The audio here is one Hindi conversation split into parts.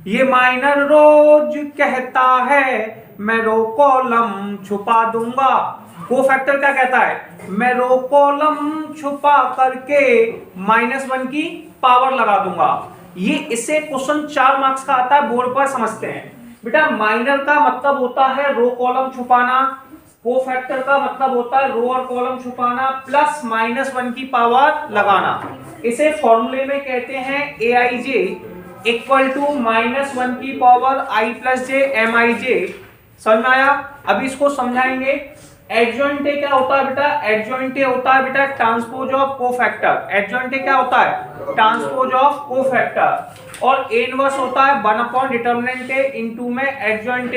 ये माइनर रोज कहता है मैं रो कॉलम छुपा दूंगा। कोफैक्टर क्या कहता है, मैं रो कॉलम छुपा करके -1 की पावर लगा दूंगा। ये इससे क्वेश्चन 4 मार्क्स का आता है, बोर्ड पर समझते हैं। बेटा माइनर का मतलब होता है रो कॉलम छुपाना, कोफैक्टर का मतलब होता है रो और कॉलम छुपाना प्लस -1 की पावर लगाना। इसे फॉर्मूले में कहते हैं aij इक्वल टू -1 की power i plus J mij। समझ में आया? अभी इसको समझाएंगे। एडजॉइंट क्या होता है बेटा, एडजॉइंट होता है बेटा ट्रांसपोज ऑफ कोफैक्टर। एडजॉइंट क्या होता है, ट्रांसपोज ऑफ कोफैक्टर। और ए इनवर्स होता है 1 डिटर्मिनेंट इनटू में एडजॉइंट।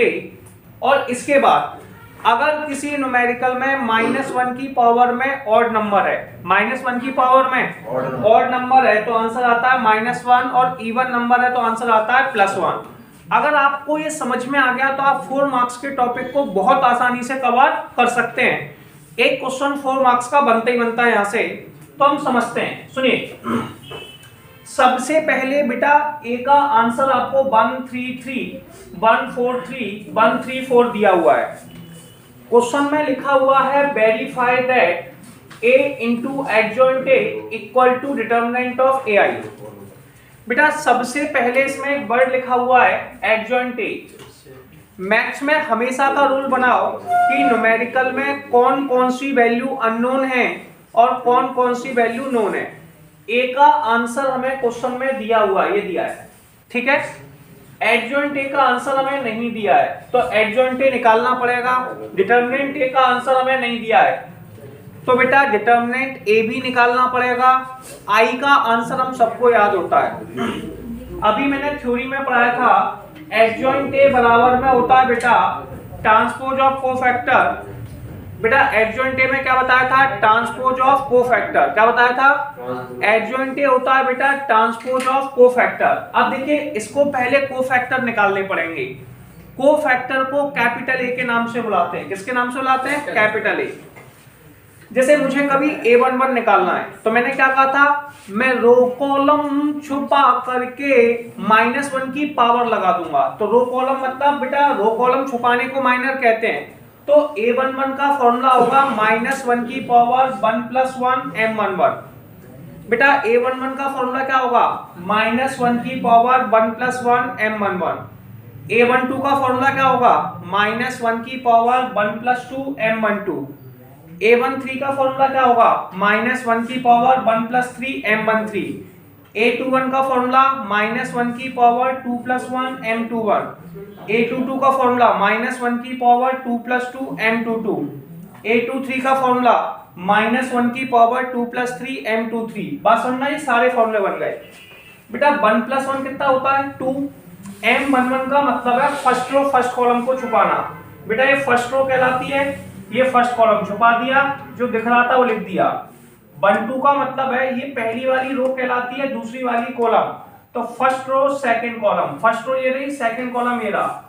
और इसके बाद अगर किसी न्यूमेरिकल में -1 की पावर में ऑड नंबर है, -1 की पावर में ऑड नंबर है तो आंसर आता है -1, और इवन नंबर है तो आंसर आता है +1। अगर आपको ये समझ में आ गया तो आप 4 मार्क्स के टॉपिक को बहुत आसानी से कवर कर सकते हैं। एक क्वेश्चन 4 मार्क्स का बनता ही बनता है यहां से, तो हम समझते हैं। सुनिए, सबसे पहले बेटा ए का आंसर आपको 133, 143, 134 दिया हुआ है। क्वेश्चन में लिखा हुआ है verify that a into adjoint a equal to determinant of ai। बेटा सबसे पहले इसमें एक वर्ड लिखा हुआ है एडजॉइंट a। मैथ्स में हमेशा का रूल बनाओ कि न्यूमेरिकल में कौन कौन सी वैल्यू अननोन है और कौन कौन सी वैल्यू नोन है। ए का आंसर हमें क्वेश्चन में दिया हुआ है, ये दिया है, ठीक है। एडजॉइंट ए का आंसर हमें नहीं दिया है तो एडजॉइंट ए निकालना पड़ेगा। डिटर्मिनेंट ए का आंसर हमें नहीं दिया है तो बेटा डिटर्मिनेंट ए भी निकालना पड़ेगा। आई का आंसर हम सबको याद होता है, अभी मैंने थ्योरी में पढ़ाया था। एडजॉइंट ए बराबर में होता है बेटा ट्रांसपोज ऑफ कोफैक्टर। बेटा एडजॉइंट ए में क्या बताया था, ट्रांसपोज ऑफ कोफैक्टर। क्या बताया था, एडजॉइंट ए होता है बेटा ट्रांसपोज ऑफ कोफैक्टर। अब देखिए इसको पहले कोफैक्टर निकालने पड़ेंगे। कोफैक्टर को कैपिटल ए के नाम से बुलाते हैं। किसके नाम से बुलाते हैं, कैपिटल ए। जैसे मुझे कभी a11 निकालना है तो मैंने क्या कहा था, मैं रो कॉलम छुपा करके -1 की पावर लगा दूंगा। तो रो कॉलम मतलब बेटा रो कॉलम छुपाने को माइनर कहते हैं। तो a11 का फॉर्मूला होगा -1 की पावर 1 + 1 m11। बेटा a11 का फॉर्मूला क्या होगा, -1 की पावर 1 + 1 m11। a12 का फॉर्मूला क्या होगा, -1 की पावर 1 + 2 m12। a13 का फॉर्मूला क्या होगा, -1 की पावर 1 + 3 m13। a21 का फॉर्मूला -1 की पावर 2 + 1 m21। a22 का फॉर्मूला -1 की पावर 2 + 2 m22। a23 का फॉर्मूला -1 की पावर 2 + 3 m23। बात समझना, ये सारे फॉर्मूले बन गए। बेटा 1 + 1 कितना होता है, 2। m11 का मतलब है फर्स्ट रो फर्स्ट कॉलम को छुपाना। बेटा ये फर्स्ट रो कहलाती है, ये फर्स्ट कॉलम छुपा दिया, जो दिख रहा था वो लिख दिया। 1 2 का मतलब है ये पहली वाली रो कहलाती है, दूसरी वाली कॉलम। तो first row second column, first row ये रही, सेकंड कॉलम ये रहा,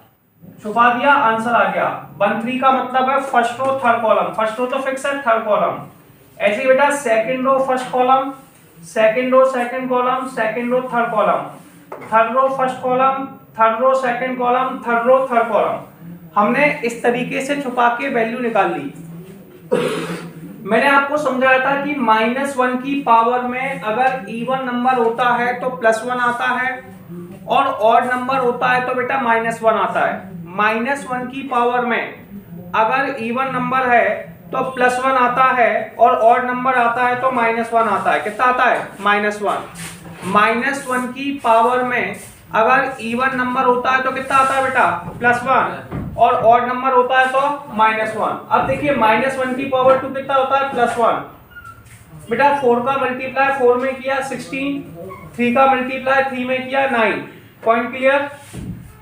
छुपा दिया, आंसर आ गया। 1 3 का मतलब है first row third column, first row तो फिक्स है, थर्ड कॉलम। ऐसे ही बेटा second row first column, second row second column, second row third column, third row first column, third row second column, third row third column. हमने इस तरीके से छुपा के वैल्यू निकाल ली। मैंने आपको समझाया था कि -1 की पावर में अगर इवन नंबर होता है तो +1 आता है, और ऑड नंबर होता है तो बेटा -1 आता है। -1 की पावर में अगर इवन नंबर है तो +1 आता है, और ऑड नंबर आता है तो -1 आता है। कितना आता है, -1। -1 की पावर में अगर इवन नंबर होता है तो कितना आता है बेटा, +1, और ऑड नंबर होता है तो -1। अब देखिए -1 की पावर 2 कितना होता है, +1। बेटा 4 का मल्टीप्लाई 4 में किया 16, 3 का मल्टीप्लाई 3 में किया 9। Point clear.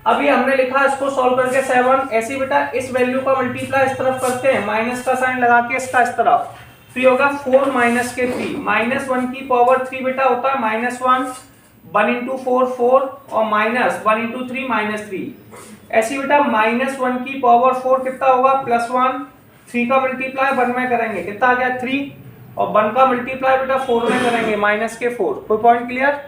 अभी हमने लिखा इसको सॉल्व करके 7। ऐसे बेटा इस वैल्यू का मल्टीप्लाई इस तरफ करते हैं, माइनस का साइन लगा के इसका इस तरफ, तो ये होगा 4 - के 3। -1 की पावर 3 बेटा होता है -1, 1 × 4 4, और -1 × 3 -3। ऐसी बेटा -1 की पावर 4 कितना होगा, +1। 3 का मल्टीप्लाई 1 में करेंगे, कितना आ गया 3, और 1 का मल्टीप्लाई बेटा 4 में करेंगे, -4। कोई पॉइंट क्लियर।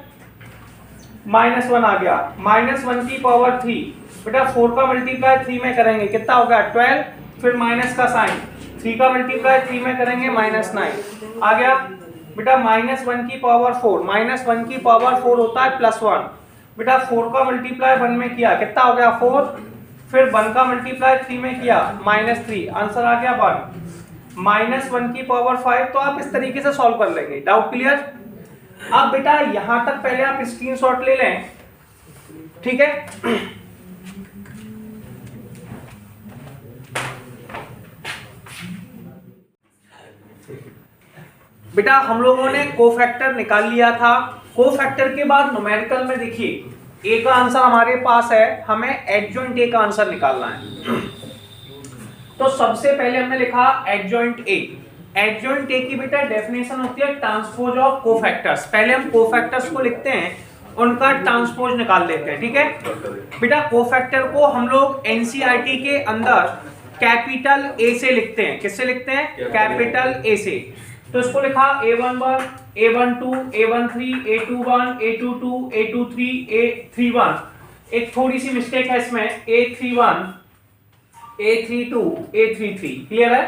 -1 आ गया, -1 की पावर 3, बेटा 4 का मल्टीप्लाई 3 में करेंगे कितना होगा 12, फिर माइनस का साइन, 3 का मल्टीप्लाई 3 में करेंगे -9 आ गया बेटा, -1 की पावर 4, -1 की पावर 4 होता है +1, बेटा 4 का मल्टीप्लाई 1 में किया कितना हो गया 4, फिर 1 का मल्टीप्लाई 3 में किया -3, आंसर आ गया 1, -1 की पावर 5। तो आप इस तरीके से सॉल्व कर लेंगे। Doubt clear? अब बेटा यहां तक पहले आप स्क्रीनशॉट ले लें, ठीक है। बेटा हम लोगों ने कोफैक्टर निकाल लिया था। कोफैक्टर के बाद न्यूमेरिकल में देखिए ए का आंसर हमारे पास है, हमें एडजॉइंट ए का आंसर निकालना है। तो सबसे पहले हमने लिखा एडजॉइंट ए। एडजॉइंट ए की बेटा डेफिनेशन होती है ट्रांसपोज ऑफ कोफैक्टर्स। पहले हम कोफैक्टर्स को लिखते हैं, उनका ट्रांसपोज निकाल लेते हैं, ठीक है। बेटा कोफैक्टर को हम लोग एनसीईआरटी के अंदर कैपिटल ए से लिखते हैं। किससे लिखते हैं? कैपिटल ए से। तो इसको लिखा A11, A12, A13, A21, A22, A23, A31। एक थोड़ी सी मिस्टेक है इसमें, A31, A32, A33। क्लियर है?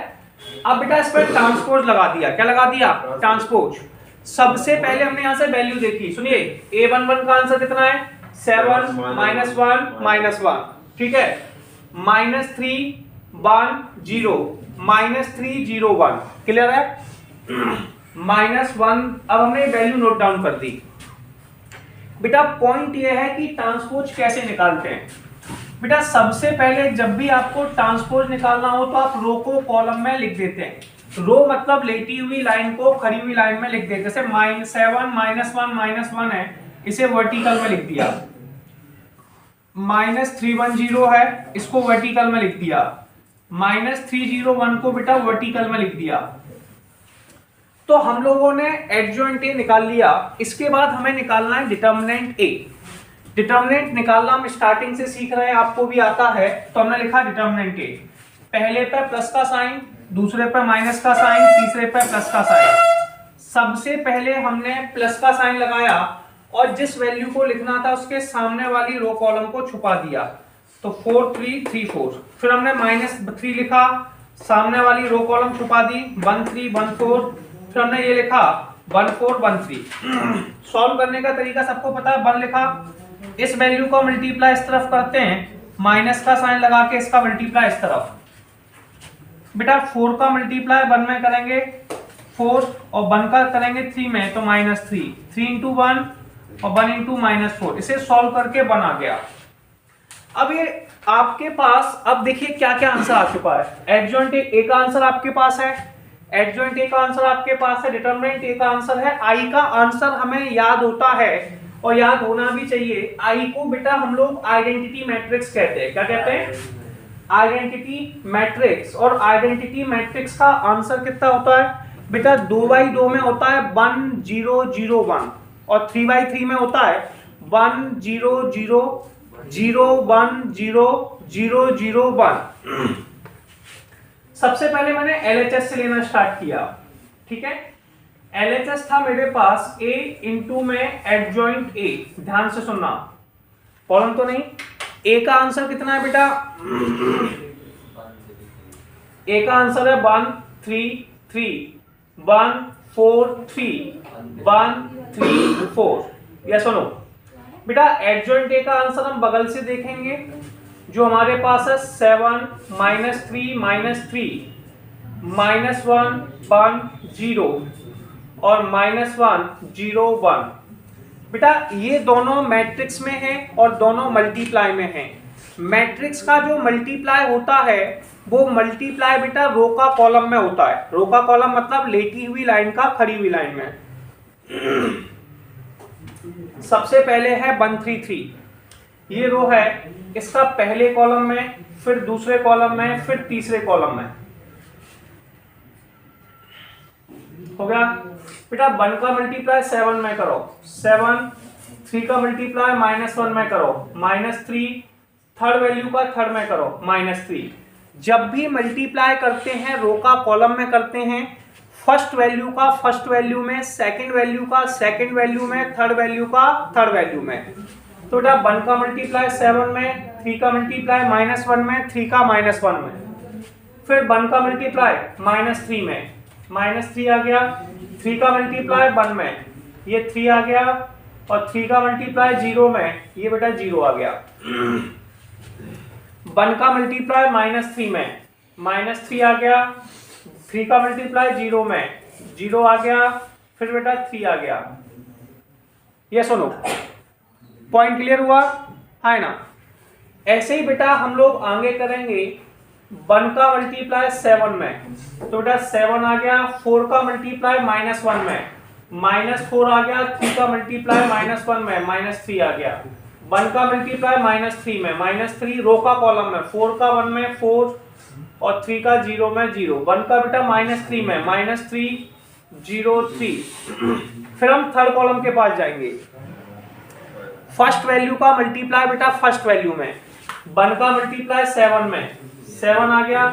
अब बेटा इस पर ट्रांसपोज लगा दिया। क्या लगा दिया? ट्रांसपोज। सबसे पहले हमने यहां से वैल्यू देखी, सुनिए A11 का आंसर कितना है 7 -1 -1, ठीक है। -3 1 0 -3 0 1। क्लियर है? -1। अब हमने वैल्यू नोट डाउन कर दी। बेटा पॉइंट ये है कि ट्रांसपोज कैसे निकालते हैं। बेटा सबसे पहले जब भी आपको ट्रांसपोज निकालना हो तो आप रो को कॉलम में लिख देते हैं। रो मतलब लेटी हुई लाइन को खड़ी हुई लाइन में लिख देते हैं। जैसे -7 -1 है, इसे वर्टिकल में लिख दिया। -310 है, इसको वर्टिकल में लिख दिया। -301 को बेटा वर्टिकल में लिख दिया। तो हम लोगों ने एडजॉइंट ए निकाल लिया। इसके बाद हमें निकालना है डिटर्मिनेंट ए। डिटर्मिनेंट निकालना हम स्टार्टिंग से सीख रहे हैं, आपको भी आता है। तो हमने लिखा डिटर्मिनेंट ए, पहले पे प्लस का साइन, दूसरे पे माइनस का साइन, तीसरे पे प्लस का साइन। सबसे पहले हमने प्लस का साइन लगाया और जिस वैल्यू को लिखना था उसके सामने वाली रो कॉलम को छुपा दिया। तो 4 3 3 4। फिर हमने -3 लिखा, सामने वाली रो कॉलम छुपा दी, 1 3 1 4। फिर हमने ये लिखा 1 4 1 3। सॉल्व करने का तरीका सबको पता है। 1 लिखा, इस वैल्यू को मल्टीप्लाई इस तरफ करते हैं, माइनस का साइन लगा के इसका मल्टीप्लाई इस तरफ। बेटा 4 का मल्टीप्लाई 1 में करेंगे 4 और 1 का करेंगे 3 में, तो -3। 3 इंटू 1 और 1 इंटू -4। इसे सॉल्व करके 1 आ गया। अब ये आपके पास, अब देखिए क्या क्या आंसर आ चुका है। एडजॉइंट ए का आंसर आपके पास है, एडजॉइंट ए का आंसर आपके पास है, डिटरमिनेंट ए का आंसर है। आई का आंसर हमें याद होता है और याद होना भी चाहिए। आई को बेटा हम लोग आइडेंटिटी मैट्रिक्स कहते हैं। क्या कहते हैं? Identity matrix. और आइडेंटिटी मैट्रिक्स का आंसर कितना होता है बेटा? 2/2 में होता है 1 0 0 1 और 3/3 में होता है 1 0 0 0 1 0 0 0 1। सबसे पहले मैंने LHS से लेना स्टार्ट किया, ठीक है। LHS था मेरे पास A इंटू में एडजॉइंट A। ध्यान से सुनना, प्रॉब्लम तो नहीं। A का आंसर कितना है बेटा? A का आंसर है 1 3 3 1 4 3 1 3 4। या सुनो बेटा, एडजॉइंट A का आंसर हम बगल से देखेंगे, जो हमारे पास है 7 -3 -3 -1 1 0 और -1 0 1। बेटा ये दोनों मैट्रिक्स में हैं और दोनों मल्टीप्लाई में हैं। मैट्रिक्स का जो मल्टीप्लाई होता है वो मल्टीप्लाई बेटा रो का कॉलम में होता है। रो का कॉलम मतलब लेटी हुई लाइन का खड़ी हुई लाइन में। सबसे पहले है 1 3 3, ये रो है, इसका पहले कॉलम में, फिर दूसरे कॉलम में, फिर तीसरे कॉलम में। हो गया बेटा। 1 का मल्टीप्लाई 7 में करो 7, 3 का मल्टीप्लाई -1 में करो -3, थर्ड वैल्यू का थर्ड में करो -3। जब भी मल्टीप्लाई करते हैं रो का कॉलम में करते हैं, फर्स्ट वैल्यू का फर्स्ट वैल्यू में, सेकंड वैल्यू का सेकंड वैल्यू में, थर्ड वैल्यू का थर्ड वैल्यू में। तो बेटा 1 का मल्टीप्लाई 7 में, 3 का मल्टीप्लाई -1 में, 3 का -1 में, फिर 1 का मल्टीप्लाई -3 में, -3 आ गया, 3 का मल्टीप्लाई 1 में, ये 3 आ गया, और 3 का मल्टीप्लाई 0 में, ये बेटा 0 आ गया। 1 का मल्टीप्लाई -3 में, -3 आ गया, 3 का मल्टीप्लाई 0 में, 0 आ गया, फिर बेटा 3 आ गया। ये सुनो, पॉइंट क्लियर हुआ है ना? ऐसे ही बेटा हम लोग आगे करेंगे 1 का मल्टीप्लाई 7 में, तो बेटा 7 आ गया, 4 का मल्टीप्लाई -1 में, -4 आ गया, 3 का मल्टीप्लाई -1 में, -3 आ गया, 1 का मल्टीप्लाई -3 में, -3 रो का कॉलम में, 4 का 1 में 4 और 3 का 0 में 0, 1 का बेटा -3 में, -3 0 3। फिर हम थर्ड कॉलम के पास जाएंगे। फर्स्ट वैल्यू का मल्टीप्लाई बेटा फर्स्ट वैल्यू में, 1 का मल्टीप्लाई 7 में, 7 आ गया,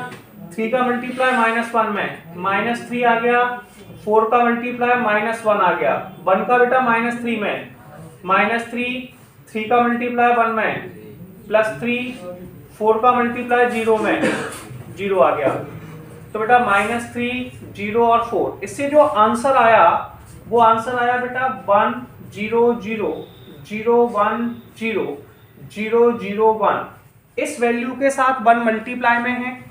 3 का मल्टीप्लाई -1 में, -3 आ गया, 4 का मल्टीप्लाई -1 आ गया, 1 का बेटा -3 में, -3, 3 का मल्टीप्लाई 1 में, +3, 4 का मल्टीप्लाई 0 में, 0 आ गया। तो बेटा -3, 0 और 4, इससे जो आंसर आया वो आंसर आया बेटा 1 0 0 0 1 0 0 0 1। इस वैल्यू के साथ 1 मल्टीप्लाई में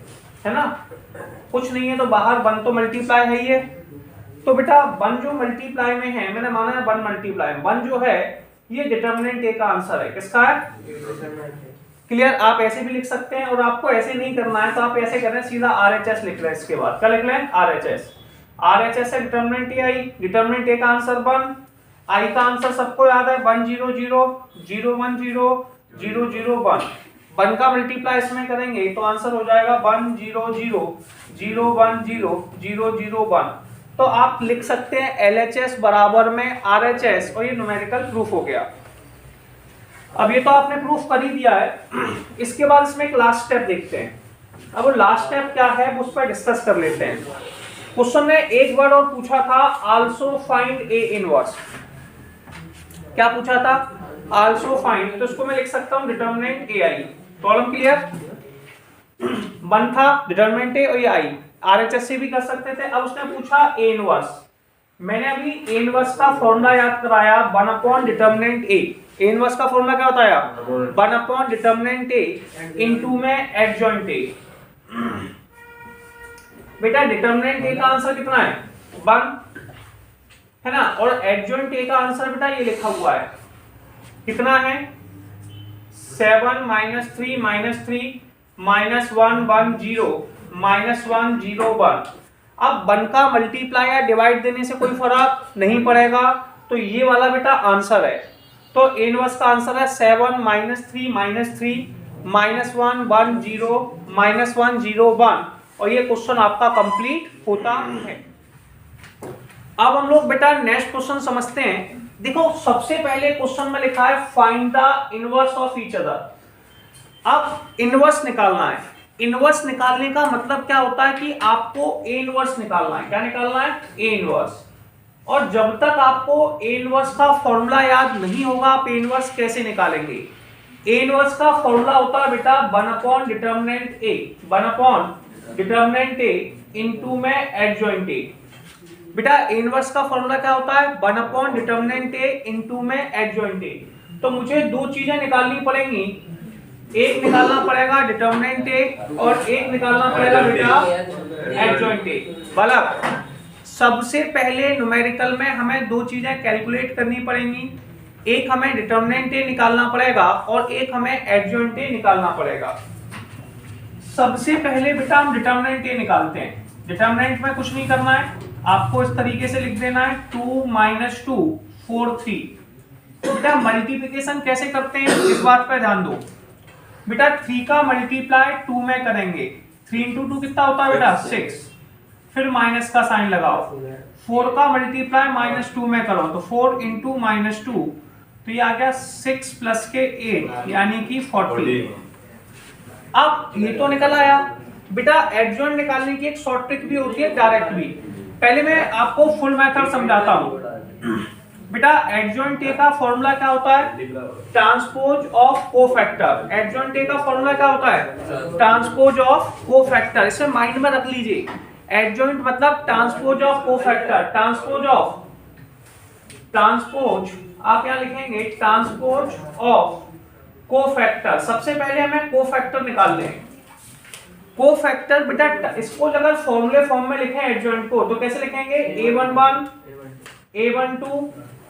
है ना? कुछ नहीं है तो बाहर 1 तो मल्टीप्लाई है ये, तो बेटा 1 जो मल्टीप्लाई में है, मैंने माना है 1 मल्टीप्लाई में, 1 जो है ये डिटर्मिनेंट ए का आंसर है। किसका है? क्लियर? आप ऐसे भी लिख सकते हैं, और आपको ऐसे नहीं करना है तो आप ऐसे कर रहे हैं, सीधा RHS लिख रहे हैं। इसके बाद क्या लिख रहे हैं? RHS है डिटर्मिनेंट ए आई, डिटर्मिनेंट ए का आंसर 1, आई का आंसर सबको याद है 1 0 0 0 1 0 0 0 1। 1 का मल्टीप्लाई इसमें करेंगे तो आंसर हो जाएगा 1 0 0 0 1 0 0 0 1। तो आप लिख सकते हैं LHS बराबर में RHS, और ये न्यूमेरिकल प्रूफ हो गया। अब ये तो आपने प्रूफ कर ही दिया है। इसके बाद इसमें एक लास्ट स्टेप देखते हैं। अब वो लास्ट स्टेप क्या है उस पर डिस्कस कर लेते हैं। क्वेश्चन ने एक वर्ड और पूछा था, आल्सो फाइंड ए इनवर्स। क्या पूछा था? आल्सो फाइंड, तो इसको मैं लिख सकता हूं determinant A I. Problem clear? 1 था डिटर्मिनेंट ए और ये आई, RHS से भी कर सकते थे। अब उसने पूछा ए इनवर्स, मैंने अभी ए इनवर्स का फॉर्मूला याद कराया 1 डिटर्मिनेंट ए। ए इनवर्स का फॉर्मूला क्या होता है? 1 डिटर्मिनेंट ए इनटू में एडजॉइंट ए। बेटा डिटर्मिनेंट ए का आंसर कितना है? 1 है ना, और एडजॉइंट ए का आंसर बेटा ये लिखा हुआ है, कितना है? 7 -3 -3 -1 1 0 -1 0 1। अब 1 का मल्टीप्लाई या डिवाइड देने से कोई फर्क नहीं पड़ेगा, तो ये वाला बेटा आंसर है। तो ए इनवर्स का आंसर है 7 -3 -3 -1 1 0 -1 0 1, और ये क्वेश्चन आपका कंप्लीट होता है। अब हम लोग बेटा नेक्स्ट क्वेश्चन समझते हैं। देखो सबसे पहले क्वेश्चन में लिखा है find the inverse of each other. अब इनवर्स निकालना है। इनवर्स निकालने का मतलब क्या होता है कि आपको ए इनवर्स निकालना है। क्या निकालना है? A inverse. और जब तक आपको ए इनवर्स का फॉर्मूला याद नहीं होगा आप ए इनवर्स कैसे निकालेंगे? ए इनवर्स का फॉर्मूला होता है बेटा 1 determinant A, 1 determinant A into में एडजॉइंट ए। बेटा ए इनवर्स का फॉर्मूला क्या होता है? 1 डिटर्मिनेंट ए इनटू में एडजॉइंट ए। तो मुझे दो चीजें निकालनी पड़ेंगी, एक निकालना पड़ेगा डिटर्मिनेंट ए और एक निकालना पड़ेगा बेटा एडजॉइंट ए। बराबर। सबसे पहले न्यूमेरिकल में हमें दो चीजें कैलकुलेट करनी पड़ेंगी, एक हमें डिटर्मिनेंट ए निकालना पड़ेगा और एक हमें एडजॉइंट ए निकालना पड़ेगा। सबसे पहले बेटा हम डिटर्मिनेंट ए निकालते हैं। डिटर्मिनेंट में कुछ नहीं करना है, आपको इस तरीके से लिख देना है 2 - 2 4 3। बेटा मल्टीप्लिकेशन कैसे करते हैं इस बात पर ध्यान दो। बेटा 3 का मल्टीप्लाई 2 में करेंगे, 3 × 2 कितना होता है बेटा? 6। फिर माइनस का साइन लगाओ। 4 का मल्टीप्लाई -2 में करो तो 4 × -2, तो ये आ गया 6 + के 8 यानी कि 40। अब ये तो निकल आया। बेटा एडजॉइंट निकालने की एक शॉर्ट ट्रिक भी होती है, डायरेक्ट भी। पहले मैं आपको फुल मेथड समझाता हूँ। बेटा एडजॉइंट ए का फॉर्मूला क्या होता है? Transpose of cofactor. Adjoint A का फॉर्मूला क्या होता है? Transpose of cofactor. इसे माइंड में रख लीजिए। एडजॉइंट मतलब ट्रांसपोज ऑफ कोफैक्टर। ट्रांसपोज आप यहां लिखेंगे ट्रांसपोज ऑफ कोफैक्टर। सबसे पहले हमें कोफैक्टर निकाल लें। कोफैक्टर बेटा इसको अगर फॉर्मूले फॉर्म में लिखें एडजॉइंट को तो कैसे लिखेंगे? A11 A12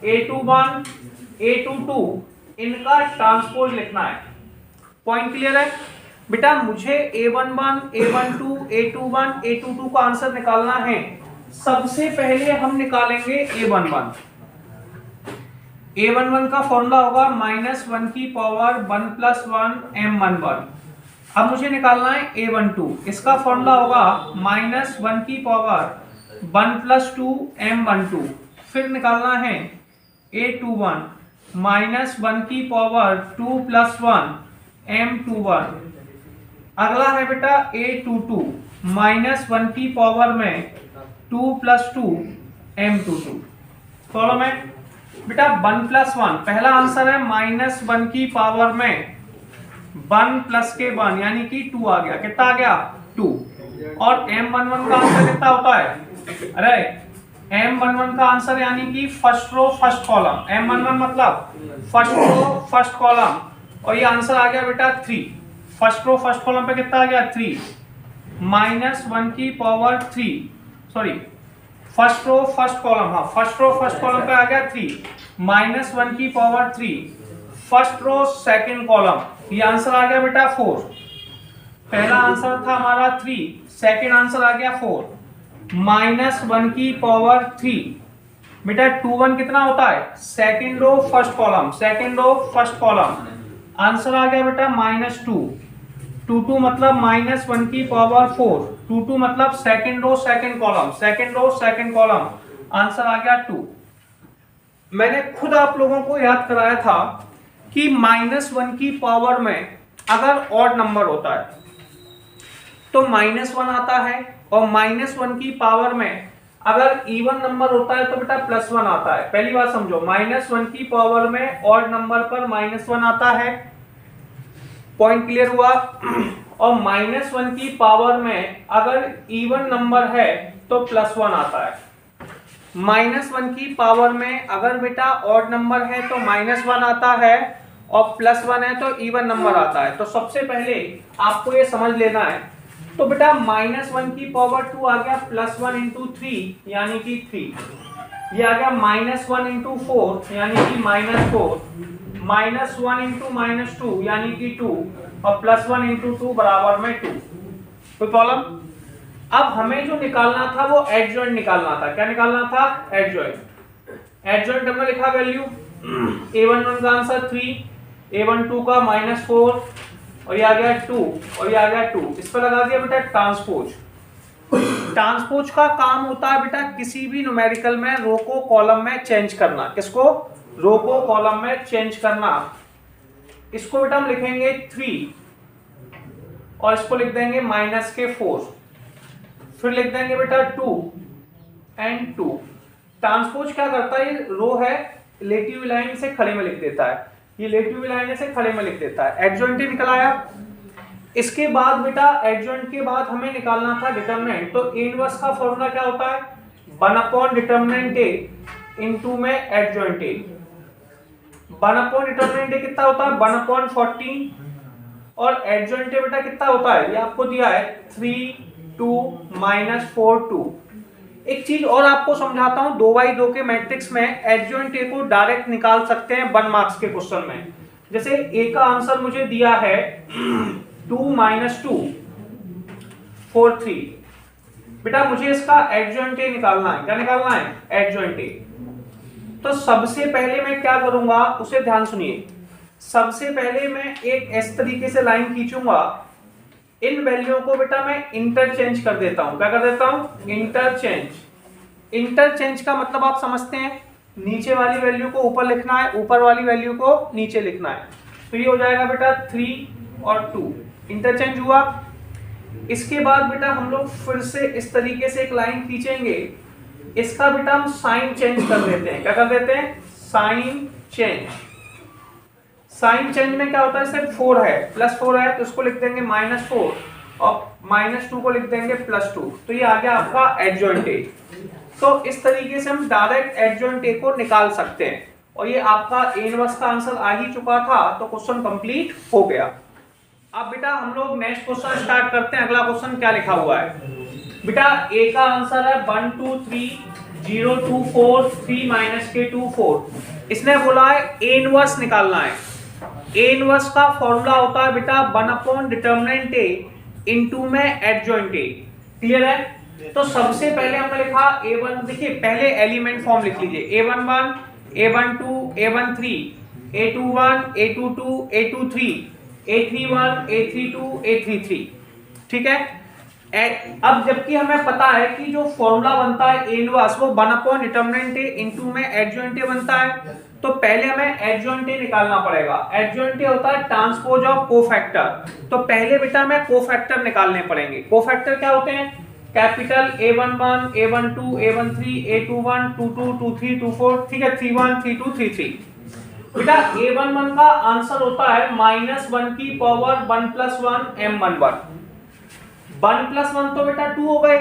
A21 A22 इनका ट्रांसपोज लिखना है। पॉइंट क्लियर है बेटा? मुझे A11 A12 A21 A22 का आंसर निकालना है। सबसे पहले हम निकालेंगे A11। A11 का फॉर्मूला होगा -1 की पावर 1 + 1 M11। अब मुझे निकालना है A12। इसका फॉर्मूला होगा -1 की पावर 1 + 2 M12। फिर निकालना है A21 -1 की पावर 2 + 1 M21। अगला है बेटा A22 -1 की पावर में 2 + 2 M22। फॉलो में बेटा 1 + 1 पहला आंसर है -1 की पावर में 1 + के 1 यानी कि 2 आ गया। कितना आ गया? 2। और M11 का आंसर कितना होता है? अरे M11 का आंसर यानी कि first row first column. M11 मतलब फर्स्ट रो फर्स्ट कॉलम। और ये आंसर आ गया बेटा 3। फर्स्ट रो फर्स्ट कॉलम पे कितना आ गया? 3 -1 की power 3 sorry first row first column. हाँ फर्स्ट रो फर्स्ट कॉलम पे आ गया 3 -1 की power 3 first row second column. ये आंसर आ गया बेटा 4। पहला आंसर था हमारा 3, सेकंड आंसर आ गया 4 -1 की पावर 3। बेटा 21 कितना होता है? Second row first column. Second row first column answer आ गया बेटा -2। 22 मतलब -1 की पावर 4। 22 मतलब second row second column. Second row second column answer आ गया 2। मैंने खुद आप लोगों को याद कराया था कि -1 की पावर में अगर ऑड नंबर होता है तो -1 आता है, और -1 की पावर में अगर इवन नंबर होता है तो बेटा +1 आता है। पहली बात समझो, -1 की पावर में ऑड नंबर पर -1 आता है। पॉइंट क्लियर हुआ? और -1 की पावर में अगर इवन नंबर है तो +1 आता है। -1 की पावर में अगर बेटा ऑड नंबर है तो -1 आता है, और +1 है तो इवन नंबर आता है। तो सबसे पहले आपको ये समझ लेना है। तो बेटा -1 की पावर 2 आ गया +1 × 3 यानी कि 3। ये आ गया -1 × 4 यानी कि -4। -1 × -2 यानी कि 2, और +1 × 2 बराबर में 2। कोई प्रॉब्लम? अब हमें जो निकालना था वो एडजॉइंट निकालना था। क्या निकालना था? एडजॉइंट। एडजॉइंट हमने लिखा वैल्यू A11 का आंसर 3, A12 का -4, और ये आ गया 2, और ये आ गया 2। इस पर लगा दिया बेटा ट्रांसपोज। ट्रांसपोज का काम होता है बेटा किसी भी न्यूमेरिकल में रो को कॉलम में चेंज करना। किसको? रो को कॉलम में चेंज करना। इसको बेटा हम लिखेंगे 3 और इसको लिख देंगे -4। फिर लिख देंगे बेटा 2 and 2। ट्रांसपोज क्या करता है? ये रो है, रिलेटिव लाइन से खड़े में लिख देता है। ये रिलेटिव लाइन से खड़े में लिख देता है। एडजॉइंट निकल आया। इसके बाद बेटा एडजॉइंट के बाद हमें निकालना था डिटरमिनेंट। तो इनवर्स का फॉर्मूला क्या होता है? 1 डिटरमिनेंट ए इनटू में एडजॉइंट ए। 1 डिटरमिनेंट ए कितना होता है? 1/14। और एडजॉइंट ए बेटा कितना होता है? ये आपको दिया है 3 2 -4 2। एक चीज और आपको समझाता हूं, 2x2 के मैट्रिक्स में एडजॉइंट ए को डायरेक्ट निकाल सकते हैं 1 मार्क्स के क्वेश्चन में। जैसे ए का आंसर मुझे दिया है 2 - 2 4 3। बेटा मुझे इसका एडजॉइंट ए निकालना है। क्या निकालना है? Adjoint A. तो सबसे पहले मैं क्या करूंगा उसे ध्यान सुनिए। सबसे पहले मैं एक इस तरीके से लाइन खींचूंगा। इन वैल्यूओं को बेटा मैं इंटरचेंज कर देता हूं। क्या कर देता हूं? इंटरचेंज। इंटरचेंज का मतलब आप समझते हैं, नीचे वाली वैल्यू को ऊपर लिखना है, ऊपर वाली वैल्यू को नीचे लिखना है। तो ये हो जाएगा बेटा 3 और 2 इंटरचेंज हुआ। इसके बाद बेटा हम लोग फिर से इस तरीके से एक लाइन खींचेंगे इसका बेटा हम साइन चेंज कर देते हैं। क्या कर देते हैं? Sign change. साइन चेंज में क्या होता है? सिर्फ 4 है, +4 है तो इसको लिख देंगे -4 और -2 को लिख देंगे +2। तो ये आ गया आपका एडजॉइंट ए। तो इस तरीके से हम डायरेक्ट एडजॉइंट ए को निकाल सकते हैं और ये आपका ए इनवर्स का आंसर आ ही चुका था, तो क्वेश्चन कंप्लीट हो गया। अब बेटा हम लोग नेक्स्ट क्वेश्चन स्टार्ट करते हैं। अगला क्वेश्चन क्या लिखा हुआ है बेटा? ए का आंसर है 1 2 3 0 2 4 3 के 2 4। इसने बोला है ए इनवर्स निकालना है। ए इनवर्स का फॉर्मूला होता है बेटा 1/डिटर्मिनेंट ए इनटू में एडजॉइंट ए। क्लियर है? तो सबसे पहले हमने लिखा a1। देखिए पहले एलिमेंट फॉर्म लिख लीजिए, a11 a12 a13 a21 a22 a23 a31 a32 a33। ठीक है? अब जबकि हमें पता है कि जो फॉर्मूला बनता है ए इनवर्स वो 1/डिटर्मिनेंट ए इनटू में एडजॉइंट ए बनता है। तो पहले हमें एडजॉइंट ए निकालना पड़ेगा। एडजॉइंट ए होता है ट्रांसपोज ऑफ कोफैक्टर। तो पहले बेटा हमें कोफैक्टर निकालने पड़ेंगे। कोफैक्टर क्या होते हैं? Capital A11 A12 A13 A21 22 23 24, ठीक है, 31 32 33। बेटा A11 का आंसर होता है -1 की पावर 1 + 1 M11। 1 + 1 तो बेटा 2 हो गए।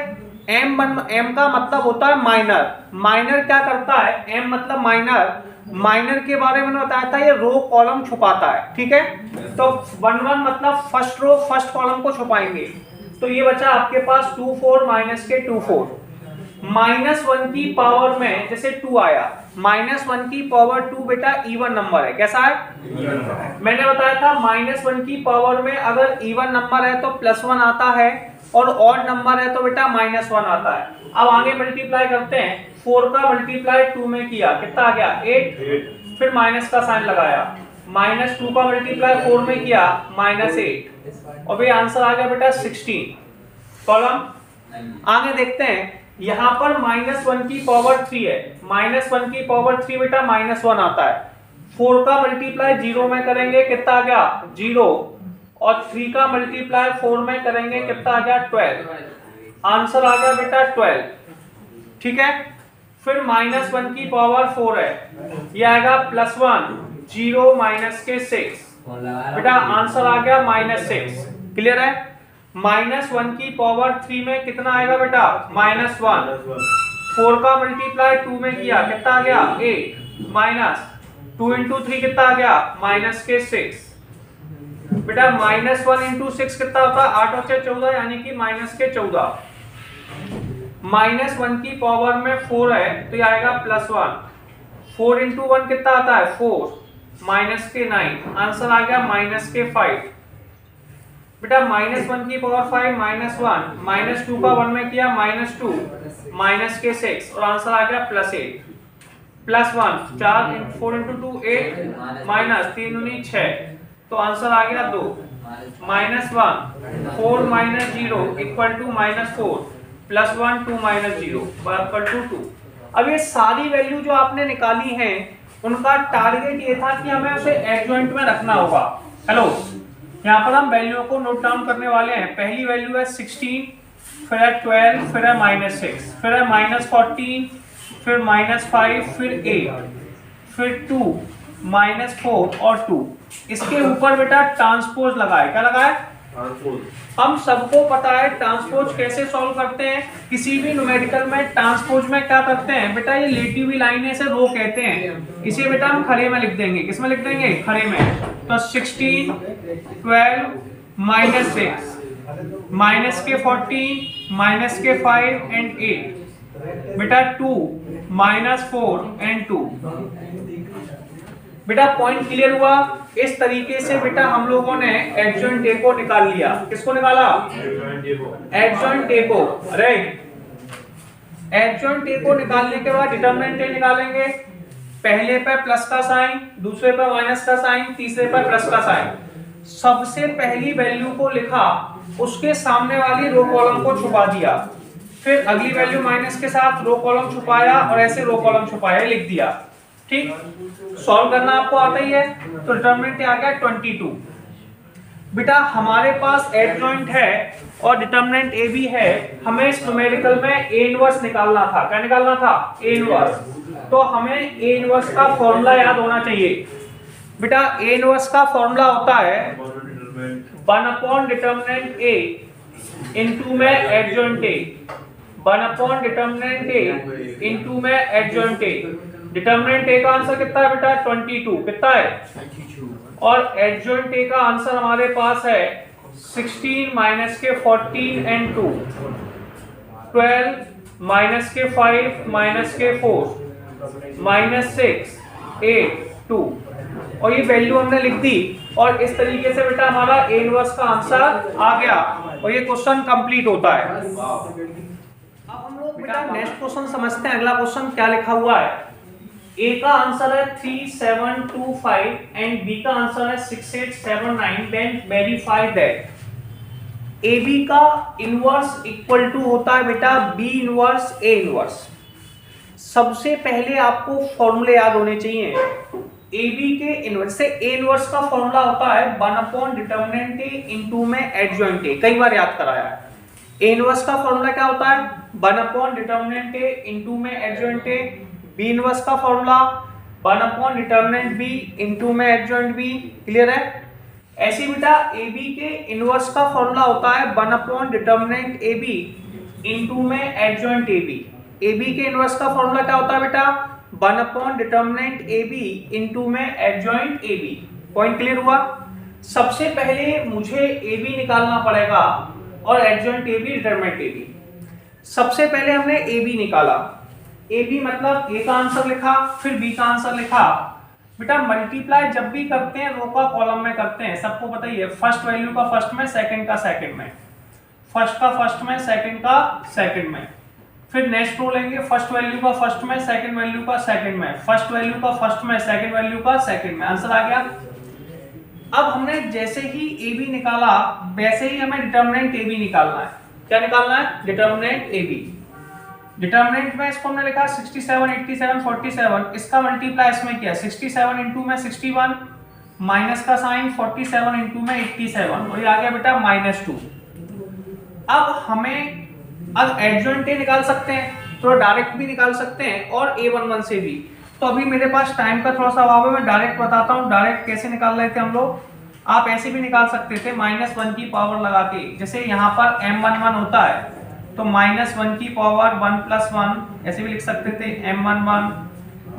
M का मतलब होता है माइनर। माइनर क्या करता है? M मतलब माइनर। माइनर के बारे में बताया था, ये रो कॉलम छुपाता है। ठीक है? तो 1 1 मतलब फर्स्ट रो फर्स्ट कॉलम को छुपाएंगे। तो ये बचा आपके पास 2 4 के 2 4। -1 की पावर में जैसे 2 आया, -1 की पावर 2 बेटा इवन नंबर है। कैसा है? मैंने बताया था -1 की पावर में अगर इवन नंबर है तो +1 आता है और ऑड नंबर है तो बेटा -1 आता है। अब आगे मल्टीप्लाई करते हैं। 4 का मल्टीप्लाई 2 में किया, कितना आ गया? 8। फिर माइनस का साइन लगाया। -2 का मल्टीप्लाई 4 में किया, -8। और ये आंसर आ गया बेटा 16 कॉलम। आगे देखते हैं, यहां पर -1 की पावर 3 है। -1 की पावर 3 बेटा -1 आता है। 4 का मल्टीप्लाई 0 में करेंगे, कितना आ गया? 0। और 3 का मल्टीप्लाई 4 में करेंगे, कितना आ गया? 12। आंसर आ गया बेटा 12। ठीक है? फिर -1 की पावर 4 है, ये आएगा +1 0 के 6। बेटा आंसर आ गया -6। क्लियर है? -1 की पावर 3 में कितना आएगा बेटा? -1। 4 का मल्टीप्लाई 2 में किया, कितना आ गया? 8 माइनस 2 × 3 कितना आ गया? -6। बेटा -1 × 6 कितना होता है? 8 और 6 14, यानी कि -14। -1 की पावर में 4 है तो ये आएगा +1। 4 × 1 कितना आता है? 4 -9। आंसर आ गया -5। बेटा -1 की पावर 5 -1 -2 का 1 में किया, -2 -6 और आंसर आ गया +8 +1। 4 4 × 2 8 माइनस 3 दूनी 6, तो आंसर आ गया 2 -1 4 - 0 इक्वल टू -4 +1 2 - 0 इक्वल टू 2। अब ये सारी वैल्यू जो आपने निकाली हैं उनका टारगेट ये था कि हमें उसे एडजॉइंट में रखना होगा। हेलो, यहाँ पर हम वैल्यू को नोट डाउन करने वाले हैं। पहली वैल्यू है 16, फिर है 12, फिर है -6, फिर है -14, फिर -5, फिर 8, फिर 2 -4 और 2। इसके ऊपर बेटा ट्रांसपोज लगाए। क्या लगाए? हम सबको पता है ट्रांसपोज कैसे सॉल्व करते हैं। किसी भी न्यूमेरिकल में ट्रांसपोज में क्या करते हैं बेटा? ये लेटी हुई लाइनें से रो कहते हैं। इसे बेटा हम खड़े में लिख देंगे। किस में लिख देंगे? खड़े में। तो 16 12 -6 -14 -5 एंड 8 बेटा 2 -4 एंड 2। बेटा पॉइंट क्लियर हुआ? इस तरीके से बेटा हम लोगों ने एडजॉइंट ए को निकाल लिया। किसको निकाला? एडजॉइंट ए को। राइट। एडजॉइंट ए को निकालने के बाद डिटरमिनेंट ए निकालेंगे। पहले पे प्लस का साइन, दूसरे पे माइनस का साइन, तीसरे पे प्लस का साइन। सबसे पहली वैल्यू को लिखा, उसके सामने वाली रो कॉलम को छुपा दिया। फिर अगली वैल्यू माइनस के साथ रो कॉलम छुपाया और ऐसे रो कॉलम छुपाया, लिख दिया। ठीक, सॉल्व करना आपको आता ही है। तो डिटरमिनेंट आ गया 22। बेटा हमारे पास एडजॉइंट है और डिटर्मिनेंट ए बी है, हमें इस न्यूमेरिकल में ए इनवर्स निकालना था। क्या निकालना था? A inverse. तो हमें ए इनवर्स का फॉर्मूला याद होना चाहिए। बेटा ए इनवर्स का फॉर्मूला होता है 1 अपॉन डिटर्मिनेंट ए इनटू में adjoint A, 1 upon determinant A into में एडजॉइंट ए। डिटर्मिनेंट ए का आंसर कितना है बेटा? 22। कितना है? और एडजॉइंट ए का आंसर हमारे पास है 16 माइनस के 14 एंड 2, 12 माइनस के 5 माइनस के 4 माइनस 6 8 2, और ये वैल्यू हमने लिख दी। और इस तरीके से बेटा हमारा ए इनवर्स का आंसर आ गया और ये क्वेश्चन कंप्लीट होता है। अब हम लोग बेटा नेक्स्ट क्वेश्चन समझते हैं। अगला क्वेश्चन क्या लिखा हुआ है? ए का आंसर है 3725 एंड बी का आंसर है 6879। Then verify that A B का इनवर्स इक्वल टू होता है बेटा बी इनवर्स ए इनवर्स। सबसे पहले आपको फॉर्मूले याद होने चाहिए। ए बी के इनवर्स से ए इनवर्स का फॉर्मूला होता है 1 अपॉन डिटर्मिनेंट ए इनटू में एडजॉइंट ए। कई बार याद कराया है। ए इनवर्स का फॉर्मूला क्या होता है? 1 अपॉन डिटर्मिनेंट ए इनटू में एडजॉइंट ए। बी इनवर्स का formula 1 upon determinant B into में एडजॉइंट बी। क्लियर है? ऐसे बेटा ए बी के इनवर्स का फॉर्मूला होता है 1 upon determinant A B into में adjoint A B. A B के इनवर्स का फॉर्मूला क्या होता है बेटा? 1 upon determinant A B into में adjoint A B. Point clear हुआ? सबसे पहले मुझे ए बी निकालना पड़ेगा और adjoint A B determinant A B. सबसे पहले हमने ए बी निकाला। ए बी मतलब ए का आंसर लिखा, फिर बी का आंसर लिखा। बेटा मल्टीप्लाई जब भी करते हैं रो का कॉलम में करते हैं, सबको पता ही है। फर्स्ट वैल्यू का फर्स्ट में, सेकंड का सेकंड में, फर्स्ट का फर्स्ट में, सेकंड का सेकंड में। फिर नेक्स्ट रो लेंगे, फर्स्ट वैल्यू का फर्स्ट में, सेकंड वैल्यू का सेकंड में, फर्स्ट वैल्यू का फर्स्ट में, सेकंड वैल्यू का सेकंड में। आंसर आ गया। अब हमने जैसे ही ए बी निकाला वैसे ही हमें डिटर्मिनेंट ए बी निकालना है। क्या निकालना है? Determinant A B. डिटर्मिनेंट में इसको हमने लिखा 67 87 47, इसका मल्टीप्लाई इसमें किया 67 इंटू में 61 माइनस का साइन 47 इंटू में 87 और ये आ गया बेटा -2। अब हमें अब एडजॉइंट ए निकाल सकते हैं, तो डायरेक्ट भी निकाल सकते हैं और A11 से भी। तो अभी मेरे पास टाइम का थोड़ा सा अभाव है, मैं डायरेक्ट बताता हूँ। डायरेक्ट कैसे निकाल रहे थे हम लोग? आप ऐसे भी निकाल सकते थे -1 की पावर लगा के। जैसे यहाँ पर M11 होता है तो -1 की पावर 1 + 1 ऐसे भी लिख सकते थे। M11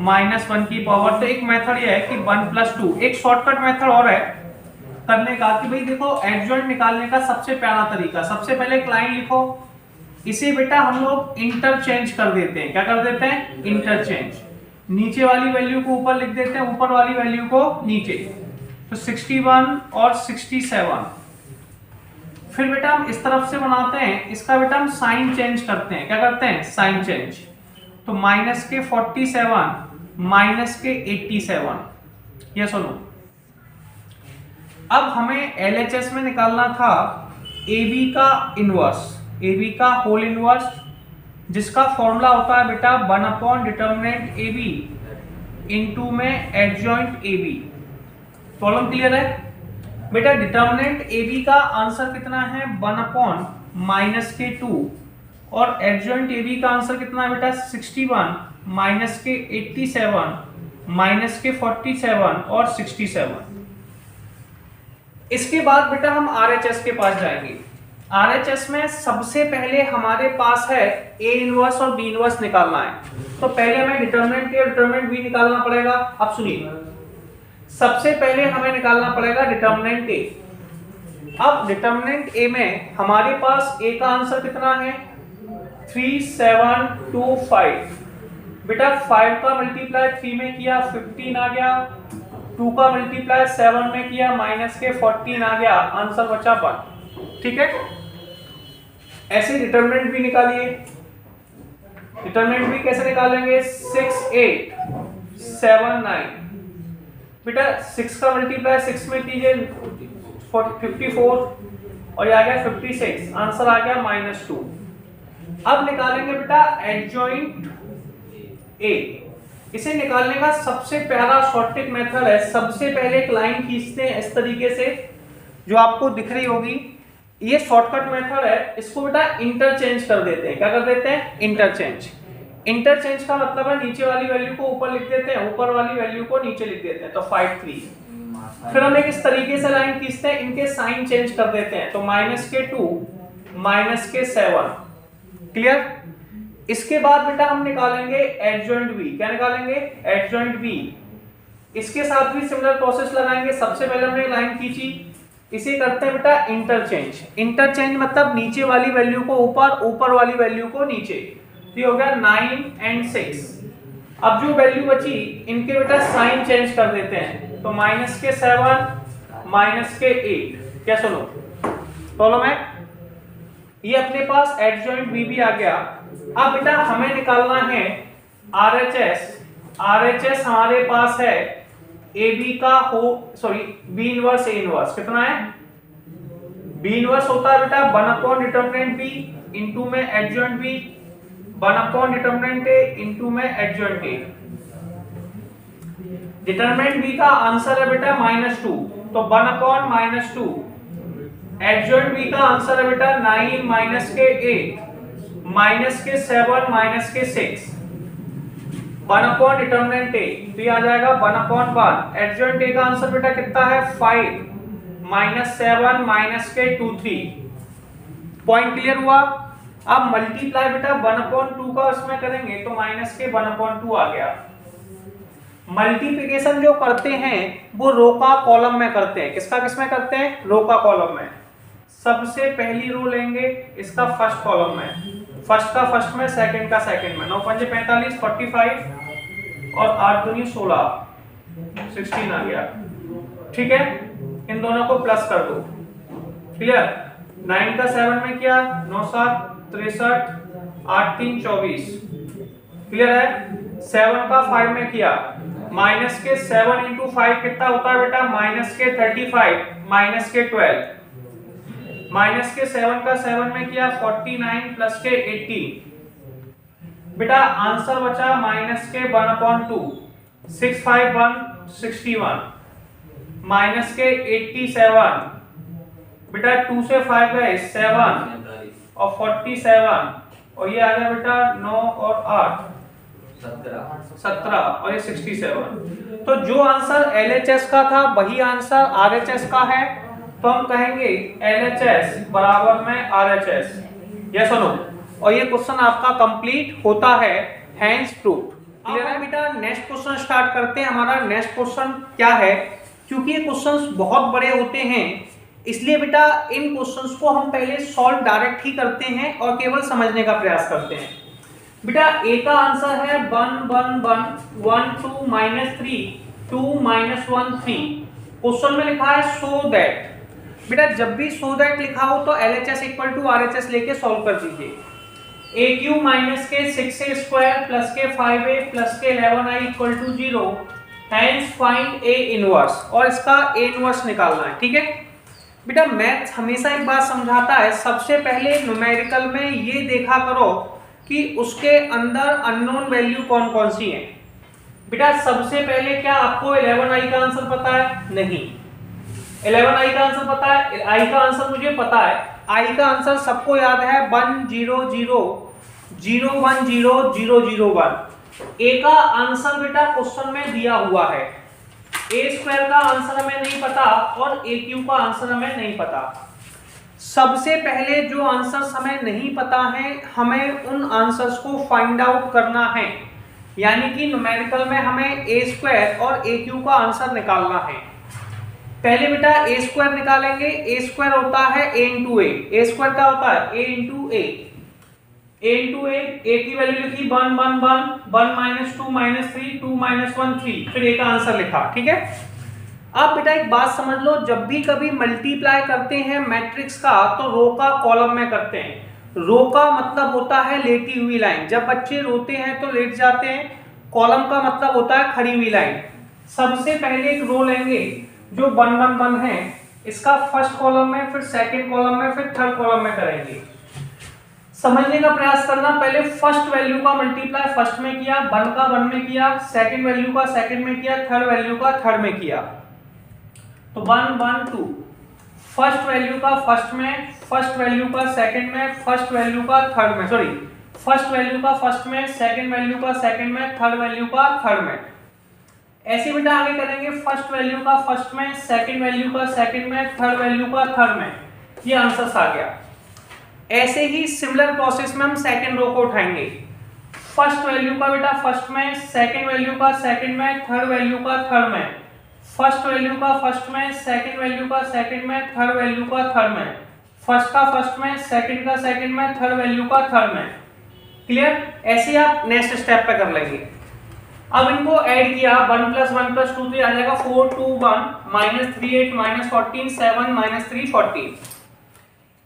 -1 की पावर। तो एक मेथड ये है कि 1 + 2। एक शॉर्टकट मेथड और है करने का कि भाई देखो एडजॉइंट निकालने का सबसे पहला तरीका, सबसे पहले एक लाइन लिखो, इसे बेटा हम लोग इंटरचेंज कर देते हैं। क्या कर देते हैं? इंटरचेंज। नीचे वाली वैल्यू को ऊपर लिख देते हैं, ऊपर वाली वैल्यू को नीचे। तो 61 और 67। फिर बेटा हम इस तरफ से बनाते हैं, इसका बेटा हम साइन चेंज करते हैं। क्या करते हैं? Sign change. तो माइनस के 47 माइनस के 87। ये सुनो, अब हमें LHS में निकालना था AB का इनवर्स, AB का होल इनवर्स, जिसका फॉर्मूला होता है बेटा 1 अपॉन डिटर्मिनेंट AB इनटू में एडजॉइंट AB। प्रॉब्लम क्लियर है बेटा? डिटर्मिनेंट AB का आंसर कितना है? 1 अपॉन -2 और एडजॉइंट AB का आंसर कितना है बेटा? 61 माइनस के 87 माइनस के 47 और 67। इसके बाद बेटा हम RHS के पास जाएंगे। RHS में सबसे पहले हमारे पास है A इनवर्स और B इनवर्स निकालना है। तो पहले हमें डिटर्मिनेंट A और डिटर्मिनेंट B निकालना पड़ेगा। अब सुनिए, सबसे पहले हमें निकालना पड़ेगा डिटर्मिनेंट A। अब डिटर्मिनेंट A में हमारे पास A का आंसर कितना है? 3725। बेटा 5 का मल्टीप्लाई 3 में किया 15 आ गया, 2 का मल्टीप्लाई 7 में किया माइनस के 14 आ गया, आंसर बचा 1। ठीक है? ऐसे डिटर्मिनेंट भी निकालिए। डिटर्मिनेंट भी कैसे निकालेंगे? 6 8 7 9। बेटा 6 का मल्टीप्लाई 6 में कीजिए 54 और ये आ गया 56, आंसर आ गया -2। अब निकालेंगे बेटा एडजॉइंट A। इसे निकालने का सबसे पहला शॉर्टकट मेथड है, सबसे पहले एक लाइन खींचते हैं इस तरीके से, जो आपको दिख रही होगी, ये शॉर्टकट मेथड है, इसको बेटा इंटरचेंज कर देते हैं। क्या कर देते हैं? इंटरचेंज। इंटरचेंज का मतलब है नीचे वाली वैल्यू को ऊपर लिख देते हैं, ऊपर वाली वैल्यू को नीचे लिख देते हैं, तो 5 3। फिर हम एक इस तरीके से लाइन खींचते हैं, इनके साइन चेंज कर देते हैं, तो -2 -7। क्लियर? इसके बाद बेटा हम निकालेंगे एडजॉइंट बी। क्या निकालेंगे? Adjoint B. इसके साथ भी सिमिलर प्रोसेस लगाएंगे। सबसे पहले हमने लाइन खींची, इसे करते हैं बेटा इंटरचेंज। इंटरचेंज मतलब नीचे वाली वैल्यू को ऊपर, ऊपर वाली वैल्यू को नीचे। तो ये हो गया 9 और 6। अब जो वैल्यू बची, इनके बेटा साइन चेंज कर देते हैं, तो -7 -8। क्या सुनो, प्रॉब्लम है? ये अपने पास एडजॉइंट बी भी आ गया। अब बेटा हमें निकालना है RHS। RHS हमारे पास है AB का B इनवर्स A इनवर्स। कितना है? B इनवर्स होता है बेटा 1 डिटरमिनेंट B इनटू में adjoint B, 1 determinant A into में एडजॉइंट A। डिटरमिनेंट B का आंसर है बेटा -2, तो 1 - 2। एडजॉइंट B का आंसर है बेटा 9 - 8 -7 -6। 1 डिटरमिनेंट A, तो ये आ जाएगा 1/1। एडजॉइंट A का आंसर बेटा कितना है? 5 -7 -2 3। पॉइंट क्लियर हुआ? अब मल्टीप्लाई बेटा 1/2 का इसमें करेंगे, तो -1/2 आ गया। मल्टीप्लिकेशन जो करते हैं वो रो का कॉलम में करते हैं। किसका किसमें करते हैं? रो का कॉलम में। सबसे पहली रो लेंगे इसका फर्स्ट कॉलम में, फर्स्ट का फर्स्ट में, सेकंड का सेकंड में। 9 × 5 = 45, 45 और 8 × 2 = 16, 16 आ गया। ठीक है, इन दोनों को प्लस कर दो। क्लियर? 9 का 7 में किया, 9 × 7 = 63, 8 × 3 = 24। क्लियर है? 7 का 5 में किया, -7 × 5 कितना होता है बेटा? -35 -12। -7 का 7 में किया, 49 + 80। बेटा आंसर बचा -1/2, 6 5 1 61 -87। बेटा 2 से 5 गए 7 और 47, और ये आ गया बेटा 9 और 8 17 और ये 67। तो जो आंसर LHS का था वही आंसर RHS का है, तो हम कहेंगे LHS बराबर में RHS। यस और नो? और ये क्वेश्चन आपका कंप्लीट होता है, हैंस प्रूफ। क्लियर है बेटा? नेक्स्ट क्वेश्चन स्टार्ट करते हैं। हमारा नेक्स्ट क्वेश्चन क्या है? क्योंकि ये क्वेश्चंस बहुत बड़े होते हैं, इसलिए बेटा इन क्वेश्चंस को हम पहले सॉल्व डायरेक्ट ही करते हैं और केवल समझने का प्रयास करते हैं। बेटा A का आंसर है 1 1 1 1 2 -3 2 -1 3। क्वेश्चन में लिखा है सो दैट। बेटा जब भी सो दैट लिखा हो तो LHS = RHS लेके सॉल्व कर दीजिए। AQ - 6A² + 5A + 11I = 0, hence find A inverse, और इसका A इनवर्स निकालना है। ठीक है बेटा, मैथ्स हमेशा एक बात समझाता है, सबसे पहले न्यूमेरिकल में ये देखा करो कि उसके अंदर अननोन वैल्यू कौन कौन सी है। बेटा सबसे पहले क्या आपको 11I का आंसर पता है? नहीं। 11I का आंसर पता है? I का आंसर मुझे पता है। I का आंसर सबको याद है 1 0 0 0 1 0 0 0 1। A का आंसर बेटा क्वेश्चन में दिया हुआ है। A² का आंसर हमें नहीं पता और AQ का आंसर हमें नहीं पता। सबसे पहले जो आंसर्स हमें नहीं पता है, हमें उन आंसर्स को फाइंड आउट करना है। यानी कि न्यूमेरिकल में हमें A² और AQ का आंसर निकालना है। पहले बेटा A² निकालेंगे। A² होता है A × A। A² क्या होता है? A × A। A × A, A की वैल्यू लिखी 1 1 1 1 - 2 - 3 2 - 1 3, फिर A का आंसर लिखा। ठीक है, अब बेटा एक बात समझ लो, जब भी कभी मल्टीप्लाई करते हैं मैट्रिक्स का तो रो का कॉलम में करते हैं। रो का मतलब होता है लेटी हुई लाइन। जब बच्चे रोते हैं तो लेट जाते हैं। कॉलम का मतलब होता है खड़ी हुई लाइन। सबसे पहले एक रो लेंगे जो 1 1 1 है, इसका फर्स्ट कॉलम में, फिर सेकंड कॉलम में, फिर थर्ड कॉलम में करेंगे। समझने का प्रयास करना। पहले फर्स्ट वैल्यू का मल्टीप्लाई फर्स्ट में किया, 1 का 1 में किया, सेकंड वैल्यू का सेकंड में किया, थर्ड वैल्यू का थर्ड में किया, तो 1 1 2। फर्स्ट वैल्यू का फर्स्ट में, फर्स्ट वैल्यू का सेकंड में, फर्स्ट वैल्यू का थर्ड में, सॉरी फर्स्ट वैल्यू का फर्स्ट में, सेकंड वैल्यू का सेकंड में, थर्ड वैल्यू का थर्ड में। ऐसे बेटा आगे करेंगे, फर्स्ट वैल्यू का फर्स्ट में, सेकंड वैल्यू का सेकंड में, थर्ड वैल्यू का थर्ड में। ये आंसर आ गया। ऐसे ही सिमिलर प्रोसेस में हम सेकंड रो को उठाएंगे। फर्स्ट वैल्यू का बेटा फर्स्ट में, सेकंड वैल्यू का सेकंड में, थर्ड वैल्यू का थर्ड में, फर्स्ट वैल्यू का फर्स्ट में, सेकंड वैल्यू का सेकंड में, थर्ड वैल्यू का थर्ड में, फर्स्ट का फर्स्ट में, सेकंड का सेकंड में, थर्ड वैल्यू का थर्ड में। क्लियर? ऐसे आप नेक्स्ट स्टेप पे कर लेंगे। अब इनको ऐड किया, 1 + 1 + 2 3 आ जाएगा 4 2 1 -3 8 -14 7 -3 14।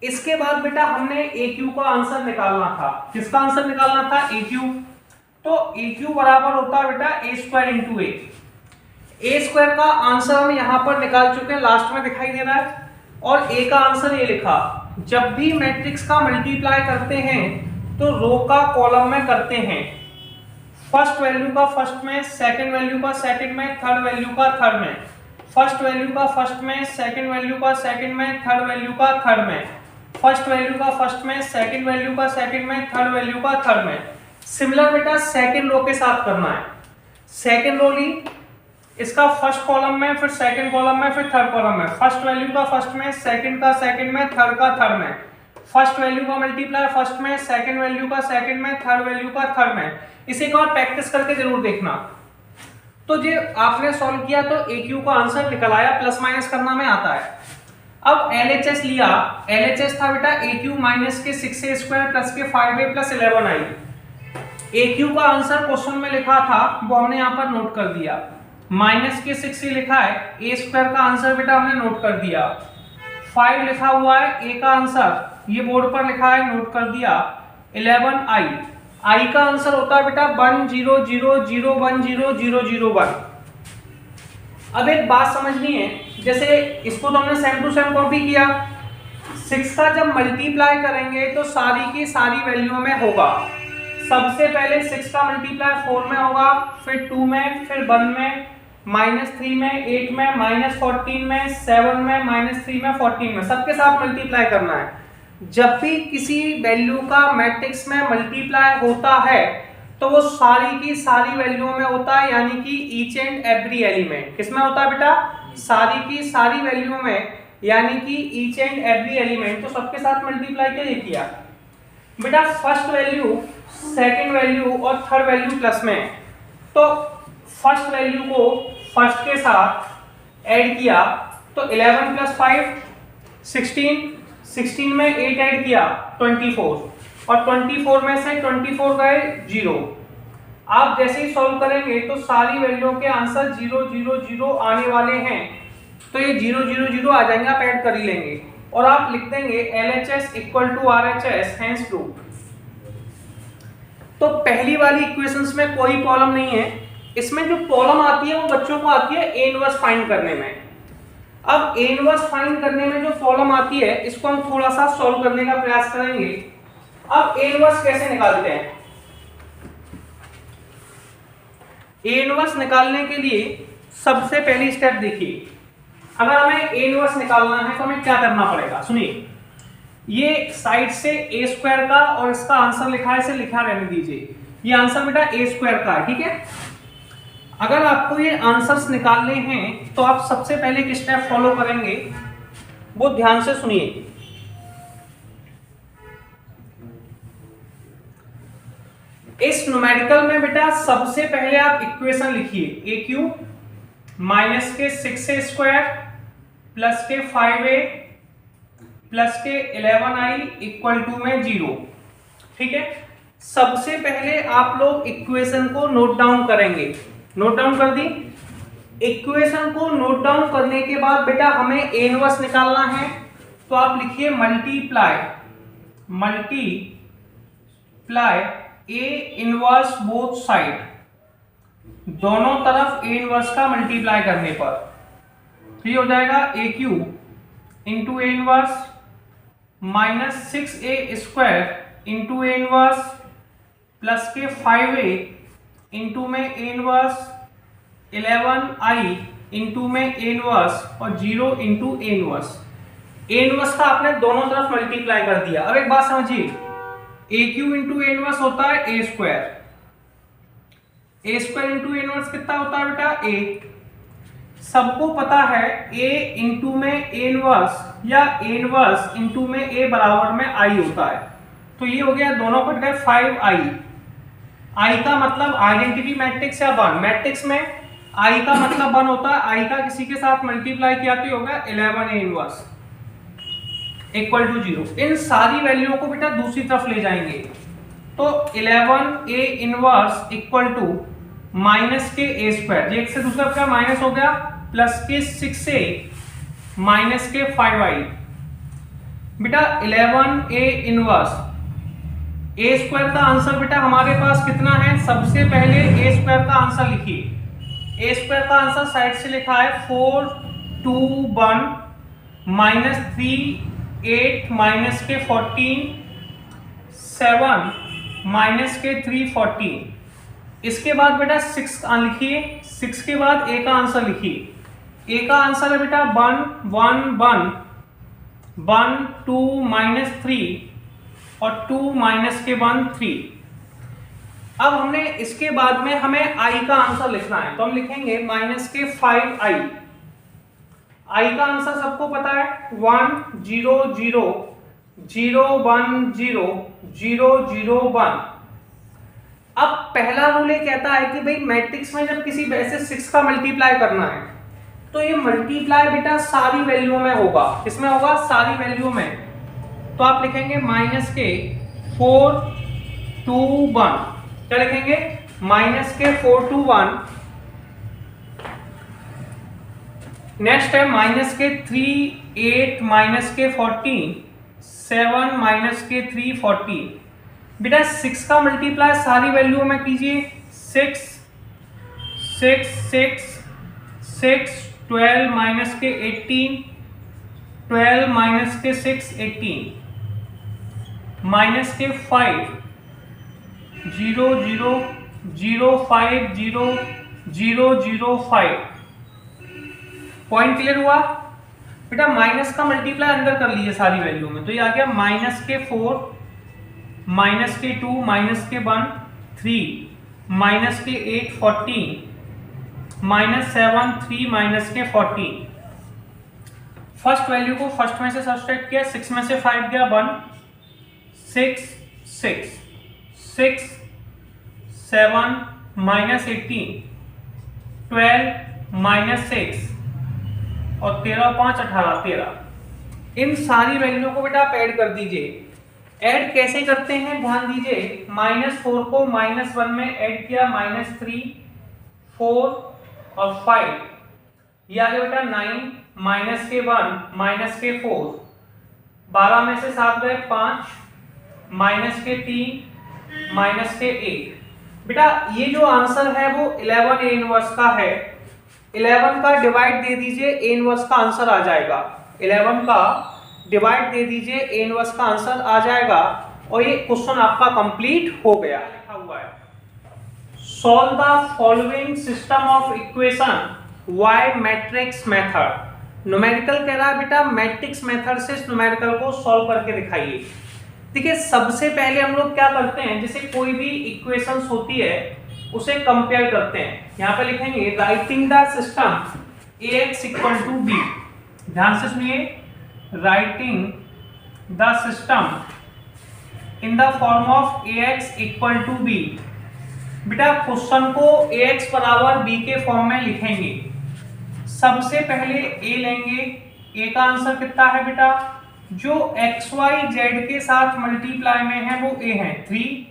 इसके बाद बेटा हमने AQ का आंसर निकालना था। किसका आंसर निकालना था? AQ। तो AQ बराबर होता है बेटा A² × A। A² का आंसर हम यहां पर निकाल चुके हैं, लास्ट में दिखाई दे रहा है। और A का आंसर ये लिखा। जब भी मैट्रिक्स का मल्टीप्लाई करते हैं तो रो का कॉलम में करते हैं। फर्स्ट वैल्यू का फर्स्ट में, सेकंड वैल्यू का सेकंड में, थर्ड वैल्यू का थर्ड में, फर्स्ट वैल्यू का फर्स्ट में, सेकंड वैल्यू का सेकंड में, थर्ड वैल्यू का थर्ड में, फर्स्ट वैल्यू का फर्स्ट में, सेकंड वैल्यू का सेकंड में, थर्ड वैल्यू का थर्ड में। सिमिलर बेटा सेकंड रो के साथ करना है। सेकंड रो ली, इसका फर्स्ट कॉलम में, फिर सेकंड कॉलम में, फिर थर्ड कॉलम में, फर्स्ट वैल्यू का फर्स्ट में, सेकंड का सेकंड में, थर्ड का थर्ड में, फर्स्ट वैल्यू का मल्टीप्लाई फर्स्ट में, सेकंड वैल्यू का सेकंड में, थर्ड वैल्यू का थर्ड में। इसे एक बार प्रैक्टिस करके जरूर देखना। तो जो आपने सॉल्व किया तो AQ का आंसर निकल आया, प्लस माइनस करना में आता है। अब LHS लिया, LHS था बेटा AQ माइनस के 6A² प्लस के 5A प्लस 11I। AQ का आंसर क्वेश्चन में लिखा था, वो हमने यहाँ पर नोट कर दिया। माइनस के 6 लिखा है, A² का आंसर बेटा हमने नोट कर दिया। 5 लिखा हुआ है, A का आंसर ये बोर्ड पर लिखा है, नोट कर दिया। 11I, I का आंसर होता है बेटा 1 0 0 0 1 0 0 0 1। अब एक बात समझनी है, जैसे इसको तो हमने सेम टू सेम कॉपी किया। 6 का जब मल्टीप्लाई करेंगे तो सारी की सारी वैल्यू में होगा। सबसे पहले 6 का मल्टीप्लाई 4 में होगा, फिर 2 में, फिर 1 में, -3 में, 8 में, -14 में, 7 में, -3 में, 14 में, सबके साथ मल्टीप्लाई करना है। जब भी किसी वैल्यू का मैट्रिक्स में मल्टीप्लाई होता है तो वो सारी की सारी वैल्यू में होता है, यानी कि ईच एंड एवरी एलिमेंट। किसमें होता है बेटा? सारी की सारी वैल्यू में, यानी कि ईच एंड एवरी एलिमेंट। तो सबके साथ मल्टीप्लाई क्या किया बेटा? फर्स्ट वैल्यू, सेकंड वैल्यू और थर्ड वैल्यू प्लस में। तो फर्स्ट वैल्यू को फर्स्ट के साथ ऐड किया तो 11 + 5 16, 16 में 8 ऐड किया 24, और 24 में से 24 गए 0। आप जैसे ही सॉल्व करेंगे तो सारी वैल्यू के आंसर 0 0 0 आने वाले हैं। तो ये 0 0 0 आ जाएंगे, आप ऐड कर ही लेंगे और आप लिख देंगे LHS = RHS, हेंस प्रूव्ड। तो पहली वाली इक्वेशंस में कोई प्रॉब्लम नहीं है। इसमें जो प्रॉब्लम आती है वो बच्चों को आती है A इनवर्स फाइंड करने में। अब A इनवर्स फाइंड करने में जो प्रॉब्लम आती है, इसको हम थोड़ा सा सॉल्व करने का प्रयास करेंगे। अब A इनवर्स कैसे निकालते हैं? A इनवर्स निकालने के लिए सबसे पहली स्टेप देखिए। अगर हमें A इनवर्स निकालना है तो हमें क्या करना पड़ेगा? सुनिए, ये साइड से A² का और इसका आंसर लिखा है, इसे लिखा रहने दीजिए। ये आंसर बेटा A² का है, ठीक है। अगर आपको ये आंसर्स निकालने हैं तो आप सबसे पहले एक स्टेप फॉलो करेंगे, वो ध्यान से सुनिए। इस न्यूमेरिकल में बेटा सबसे पहले आप इक्वेशन लिखिए, AQ माइनस के 6A² प्लस के 5A प्लस के 11I = में 0, ठीक है। सबसे पहले आप लोग इक्वेशन को नोट डाउन करेंगे। नोट डाउन कर दी। इक्वेशन को नोट डाउन करने के बाद बेटा हमें A इनवर्स निकालना है, तो आप लिखिए multiply A inverse both side, दोनों तरफ A इनवर्स का मल्टीप्लाई करने पर तो ये हो जाएगा AQ × A inverse -6A² × A inverse plus के 5A × में A इनवर्स 11I × में A इनवर्स और 0 × A इनवर्स। ए इनवर्स का आपने दोनों तरफ मल्टीप्लाई कर दिया। अब एक बात समझिए, A cube into A inverse होता है A square, A square into A inverse कितना होता है बेटा ए। सबको पता है ए इंटू में ए इनवर्स या ए इनवर्स इंटू में ए बराबर में आई होता है। तो ये हो गया, दोनों कट गए 5i। आई का मतलब आइडेंटिटी मैट्रिक्स या 1, मैट्रिक्स में आई का मतलब 1 होता है, आई का किसी के साथ मल्टीप्लाई किया तो होगा 11 ए इनवर्स इक्वल टू 0। इन सारी वैल्यूओं को बेटा दूसरी तरफ ले जाएंगे, तो 11 A inverse equal to minus के ए स्क्वायर, एक से दूसरा क्या माइनस हो गया, प्लस के 6a माइनस के 5i। बेटा 11 ए इनवर्स ए स्क्वायर का आंसर बेटा हमारे पास कितना है, सबसे पहले ए स्क्वायर का आंसर लिखिए। ए स्क्वायर का आंसर साइड से लिखा है 4 2 1 माइनस 3 8 माइनस के 14 7 माइनस के 3 14। इसके बाद बेटा 6 लिखिए, 6 के बाद ए का आंसर लिखिए। ए का आंसर है बेटा 1 1 1 1 2 माइनस 3 और 2 माइनस के 1 3। अब हमने इसके बाद में हमें आई का आंसर लिखना है, तो हम लिखेंगे माइनस के 5i। आई का आंसर सबको पता है 1 0 0 0 1 0 0 0 1। अब पहला रूल ये कहता है कि भाई मैट्रिक्स में जब किसी वैसे 6 का मल्टीप्लाई करना है तो ये मल्टीप्लाई बेटा सारी वैल्यू में होगा। किसमें होगा, सारी वैल्यू में। तो आप लिखेंगे माइनस के 4 2 1, क्या लिखेंगे, माइनस के 4 2 1। नेक्स्ट है माइनस के 3 8 माइनस के 14 7 माइनस के 3 14। बेटा 6 का मल्टीप्लाई सारी वैल्यू में कीजिए, 6 6 6 6 12 माइनस के 18 12 माइनस के 6 18 माइनस के 5 0 0 0 5 0 0 0 5। पॉइंट क्लियर हुआ बेटा। माइनस का मल्टीप्लाई अंदर कर लीजिए सारी वैल्यू में, तो ये आ गया माइनस के 4 माइनस के 2 माइनस के 1 3 माइनस के 8 14 माइनस 7 3 माइनस के 14। फर्स्ट वैल्यू को फर्स्ट में से सब्ट्रैक्ट किया, 6 में से 5 गया 1 6 6 6 7 माइनस 18 12 माइनस 6 और 13 5 18 13। इन सारी वैल्यू को बेटा आप ऐड कर दीजिए। ऐड कैसे करते हैं ध्यान दीजिए, -4 को -1 में ऐड किया, -3 4 और 5, ये आ गया बेटा 9 माइनस के 1 माइनस के 4, 12 में से 7 गए 5 माइनस के 3 माइनस के 1। बेटा ये जो आंसर है वो 11 ए इनवर्स का है। 11 का डिवाइड दे दीजिए, ए इनवर्स का आंसर आ जाएगा। 11 का डिवाइड दे दीजिए, ए इनवर्स का आंसर आ जाएगा और ये क्वेश्चन आपका कंप्लीट हो गया। लिखा हुआ है solve the following system of equation by matrix method. Numerical कह रहा है बेटा मैट्रिक्स मेथड से इस न्यूमेरिकल को सॉल्व करके दिखाइए। देखिए सबसे पहले हम लोग क्या करते हैं, जैसे कोई भी इक्वेशंस होती है उसे कंपेयर करते हैं। यहाँ पे लिखेंगे writing the system ax equal to b। ध्यान से सुनिए, writing the system in the form of ax equal to b। बेटा क्वेश्चन को ax बराबर b के फॉर्म में लिखेंगे। सबसे पहले a लेंगे, a का आंसर कितना है बेटा, जो एक्स वाई जेड के साथ मल्टीप्लाई में है वो a है 3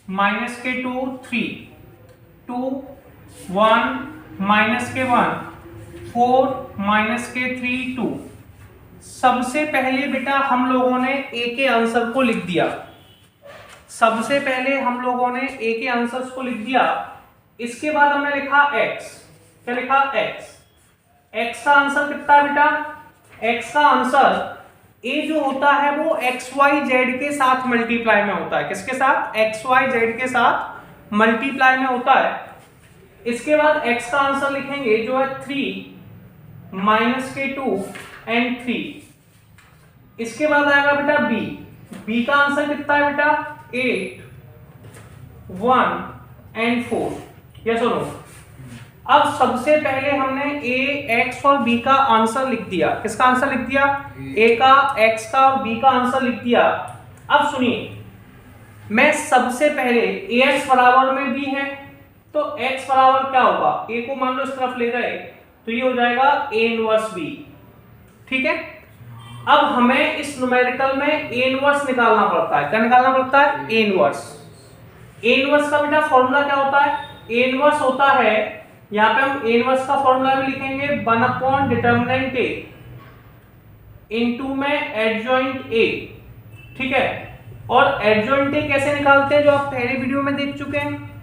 माइनस के 2 3 2 1 माइनस के 1 4 माइनस के 3 2। सबसे पहले बेटा हम लोगों ने a के आंसर को लिख दिया। सबसे पहले हम लोगों ने a के आंसर्स को लिख दिया। इसके बाद हमने लिखा x। क्या लिखा, x। x का आंसर कितना बेटा, x का आंसर a जो होता है वो एक्स वाई जेड के साथ मल्टीप्लाई में होता है। किसके साथ, एक्स वाई जेड के साथ मल्टीप्लाई में होता है। इसके बाद x का आंसर लिखेंगे जो है 3 माइनस के 2 एंड 3। इसके बाद आएगा बेटा बी, बी का आंसर कितना है बेटा 8, 1 एंड 4। यस और नो। अब सबसे पहले हमने ए, एक्स और बी का आंसर लिख दिया। किसका आंसर लिख दिया? ए का, एक्स का और बी का आंसर लिख दिया। अब सुनिए, मैं सबसे पहले ए एक्स बराबर में बी है तो x बराबर क्या होगा, a को मान लो इस तरफ ले गए तो ये हो जाएगा a इनवर्स b। ठीक है, अब हमें इस न्यूमेरिकल में a इनवर्स निकालना पड़ता है। क्या निकालना पड़ता है? a inverse. a इनवर्स का बेटा फॉर्मूला क्या होता है? a इनवर्स होता है, यहाँ पे हम a इनवर्स का फॉर्मूला भी लिखेंगे 1 डिटर्मिनेंट a इनटू में एडजॉइंट a। ठीक है, और एडजॉइंट a कैसे निकालते हैं जो आप पहले वीडियो में देख चुके हैं।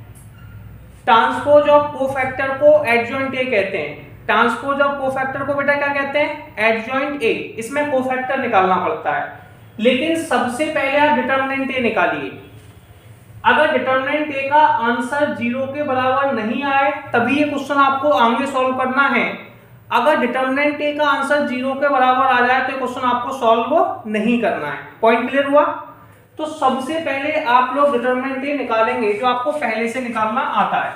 ट्रांसपोज ऑफ कोफैक्टर को एडजॉइंट ए कहते हैं। ट्रांसपोज ऑफ कोफैक्टर को बेटा क्या कहते हैं? Adjoint A. इसमें कोफैक्टर निकालना पड़ता है, लेकिन सबसे पहले आप डिटर्मिनेंट ए निकालिए। अगर डिटर्मिनेंट ए का आंसर 0 के बराबर नहीं आए तभी ये क्वेश्चन आपको आगे सॉल्व करना है। अगर डिटर्मिनेंट ए का आंसर 0 के बराबर आ जाए तो क्वेश्चन आपको सॉल्व नहीं करना है। पॉइंट क्लियर हुआ? तो सबसे पहले आप लोग डिटर्मिनेंट ए निकालेंगे जो आपको पहले से निकालना आता है।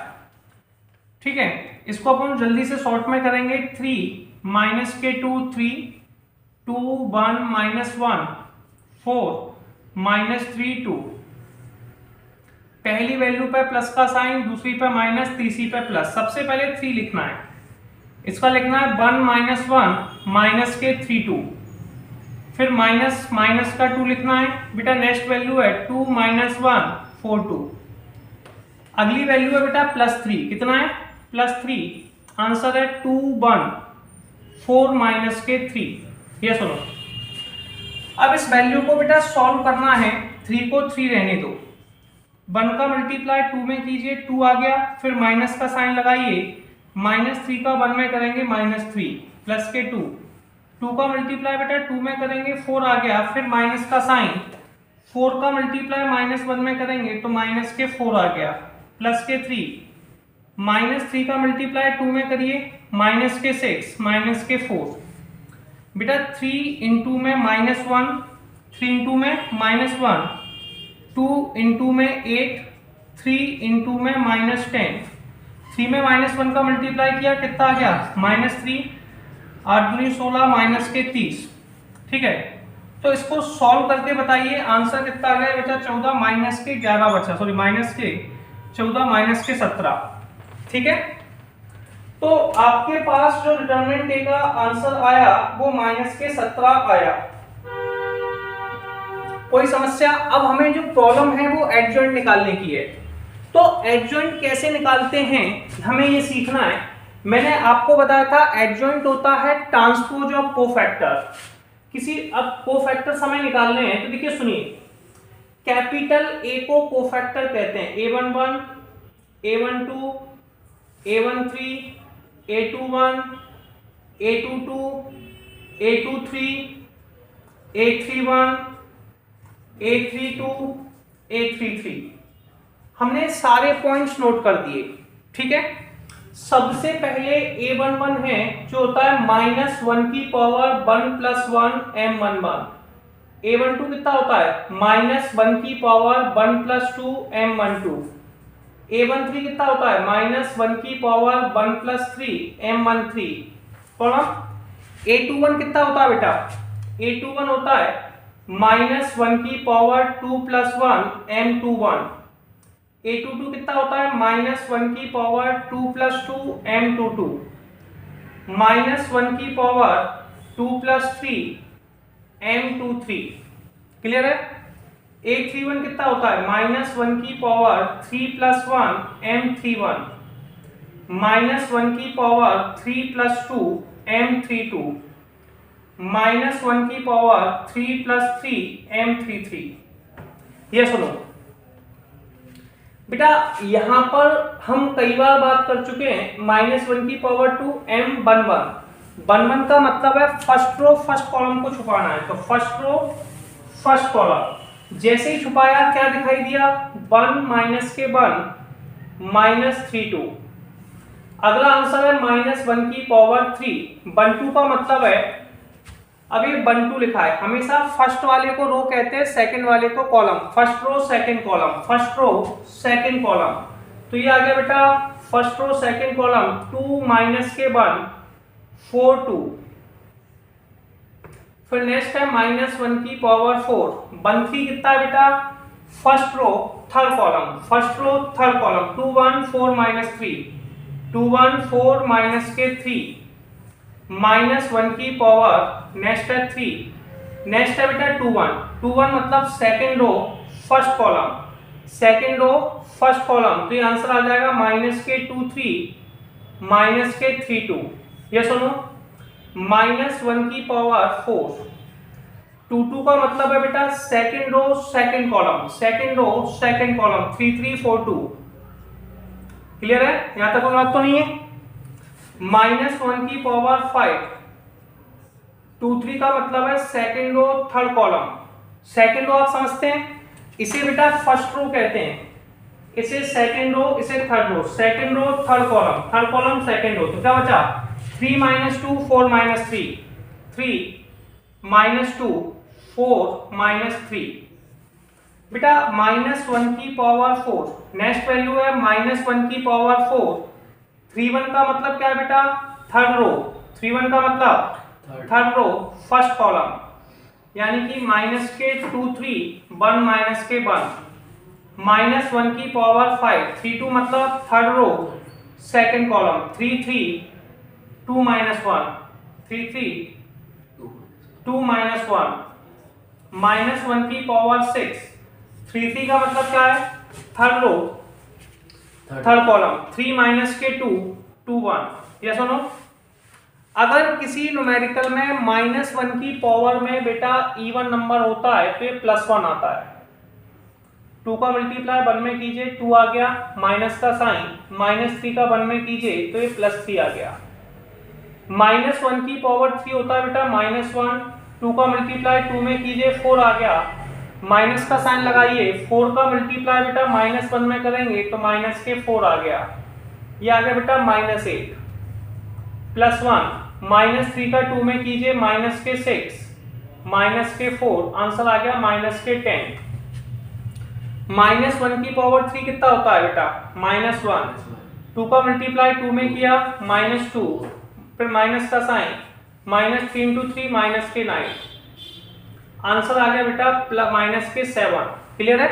ठीक है, इसको अपन जल्दी से शॉर्ट में करेंगे। 3 माइनस के 2 3, 2 1 माइनस 1 4 माइनस 3 2। पहली वैल्यू पे प्लस का साइन, दूसरी पे माइनस, तीसरी पे प्लस। सबसे पहले 3 लिखना है, इसका लिखना है 1 माइनस 1 माइनस के 3 2, फिर माइनस माइनस का 2 लिखना है। बेटा नेक्स्ट वैल्यू है 2 माइनस 1 4 2। अगली वैल्यू है बेटा प्लस 3, कितना है? प्लस 3। आंसर है 2 1 4 माइनस के 3। ये सुनो, अब इस वैल्यू को बेटा सॉल्व करना है। 3 को 3 रहने दो, 1 का मल्टीप्लाई 2 में कीजिए, 2 आ गया, फिर माइनस का साइन लगाइए, माइनस 3 का 1 में करेंगे माइनस 3 प्लस के 2, 2 का मल्टीप्लाई बेटा 2 में करेंगे 4 आ गया, फिर माइनस का साइन, 4 का मल्टीप्लाई माइनस 1 में करेंगे तो माइनस के 4 आ गया, प्लस के 3, माइनस 3 का मल्टीप्लाई 2 में करिए, माइनस के 6 माइनस के 4। बेटा 3 इंटू में माइनस 1, 3 इंटू में माइनस 1, 2 इंटू में 8, 3 इंटू में माइनस 10। 3 में माइनस 1 का मल्टीप्लाई किया, कितना आ गया? माइनस 3, 8 दूनी 16 माइनस के 30। ठीक है, तो इसको सॉल्व करके बताइए आंसर कितना आ गया बेटा? 14 माइनस के 11 बचा, सॉरी माइनस के 14 माइनस के 17। ठीक है, तो आपके पास जो डिटर्मिनेंट ए का आंसर आया वो माइनस के 17 आया। कोई समस्या? अब हमें जो प्रॉब्लम है वो एडजॉइंट निकालने की है। तो एडजॉइंट कैसे निकालते हैं हमें ये सीखना है। मैंने आपको बताया था एडजॉइंट होता है ट्रांसपोज ऑफ कोफैक्टर। किसी अब कोफैक्टर हमें निकालने हैं तो देखिए सुनिए, कैपिटल ए को कोफैक्टर कहते हैं। A11, A12, A13, A21, A22, A23, A31, A32, A33। हमने सारे पॉइंट्स नोट कर दिए। ठीक है, सबसे पहले A11 है जो होता है -1 की पावर 1 + 1 M11। A12 कितना होता है? -1 की पावर 1 + 2 M12। A13 कितना होता है? -1 की पावर 1 + 3 M13। A21 कितना होता है बेटा? A21 होता है -1 की पावर 2 + 1 M21। A22 कितना होता है? -1 की पावर 2 + 2 M22, -1 की पावर 2 + 3 M23। क्लियर है? A31 कितना होता है? -1 की पावर 3 + 1 M31, -1 की पावर 3 + 2 M32, -1 की पावर 3 + 3 M33। ये सुनो बेटा, यहां पर हम कई बार बात कर चुके हैं -1 की पावर 2 M11। 11 का मतलब है फर्स्ट रो फर्स्ट कॉलम को छुपाना है। तो फर्स्ट रो फर्स्ट कॉलम जैसे ही छुपाया क्या दिखाई दिया? 1 माइनस के 1 -32। अगला आंसर है -1 की पावर 3। 12 का मतलब है अब ये 1 2 लिखा है, हमेशा फर्स्ट वाले को रो कहते हैं, सेकंड वाले को column. First row second column, first row second column. तो ये आ गया बेटा first row second column 2 minus के 1 4 2। फिर नेक्स्ट है -1 की पावर 4 1 3 कितना है बेटा first row third column, first row third column 2 1 4 -3 2 1 4 minus के 3 -1 की पावर नेक्स्ट है 3। नेक्स्ट है बेटा 2 1 2 1 मतलब second row first column, second row first column. तो ये आंसर आ जाएगा माइनस के 2 3 माइनस के 3 2। ये सुनो -1 की पावर 4 2 2 का मतलब है बेटा second row second column, second row second column 3 3 4 2। Clear है, यहां तक कोई बात तो नहीं है। -1 की पावर 5 2 3 का मतलब है second row third column, second row आप समझते हैं, इसे बेटा फर्स्ट रो कहते हैं, इसे सेकंड रो, इसे third row, second row third column second row. तो क्या बचा 3 -2 4 -3 3 -2 4 -3 बेटा -1 की पावर 4 नेक्स्ट वैल्यू है -1 की पावर 4 3 1 का मतलब क्या है बेटा थर्ड रो, 3 1 का मतलब थर्ड रो फर्स्ट कॉलम, यानी कि माइनस के 2 3 1 माइनस के 1 -1 की पावर 5 3 2 मतलब थर्ड रो सेकंड कॉलम 3 3 2 -1 3 3 2 -1 -1 की पावर 6 3 3 का मतलब क्या है third row third column 3 minus के 2 2 1। यस और नो। अगर किसी न्यूमेरिकल में -1 की पावर में बेटा इवन नंबर होता है तो ये +1 आता है। 2 का मल्टीप्लाई 1 में कीजिए 2 आ गया, माइनस का साइन -3 का 1 में कीजिए तो ये +3 आ गया। -1 की पावर 3 होता है बेटा -1, 2 का मल्टीप्लाई 2 में कीजिए 4 आ गया, माइनस का साइन लगाइए, 4 का मल्टीप्लाई बेटा -1 में करेंगे तो माइनस के 4 आ गया, ये आ गया बेटा -8 +1 -3 का 2 में कीजिए माइनस के 6 माइनस के 4 आंसर आ गया माइनस के 10। -1 की पावर 3 कितना होता है बेटा -1, 2 का मल्टीप्लाई 2 में किया -2 फिर माइनस का साइन -3 × 3 माइनस के 9 आंसर आ गया बेटा माइनस के 7। क्लियर है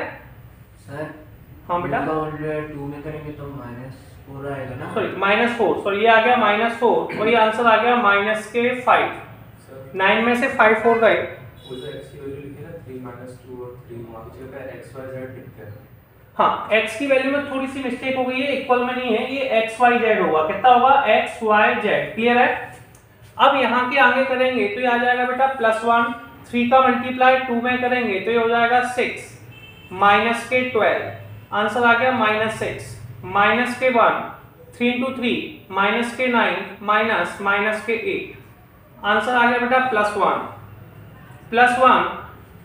सर? हाँ बेटा 2 में करेंगे तो -4 आएगा ना, सॉरी -4 सॉरी ये आ गया -4 और ये आंसर आ गया माइनस के 5। 9 में से 5 4 गए, वो जो x की वैल्यू लिखी ना 3 -2 और 3 वहां की जगह x y z लिखते हैं। हाँ x की वैल्यू में थोड़ी सी मिस्टेक हो गई है, इक्वल में नहीं है, ये x y z होगा। कितना होगा x y z। क्लियर है। अब यहाँ के आगे करेंगे तो ये आ जाएगा बेटा +1, 3 का मल्टीप्लाई 2 में करेंगे तो ये हो जाएगा 6 माइनस के 12 आंसर आ गया -6 माइनस के 1 3 × 3 माइनस के 9 माइनस के 8 आंसर आ गया बेटा +1 +1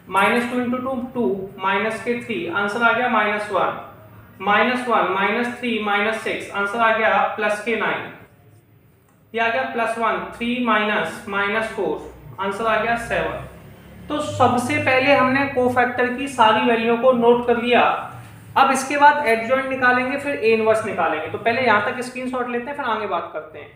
-2 × 2 2 माइनस के 3 आंसर आ गया -1 -1 -3 -6 आंसर आ गया प्लस के 9, ये आ गया +1 3 -4 आंसर आ गया 7। तो सबसे पहले हमने कोफैक्टर की सारी वैल्यू को नोट कर लिया। अब इसके बाद एडजॉइंट निकालेंगे फिर ए इनवर्स निकालेंगे। तो पहले यहाँ तक स्क्रीनशॉट लेते हैं फिर आगे बात करते हैं।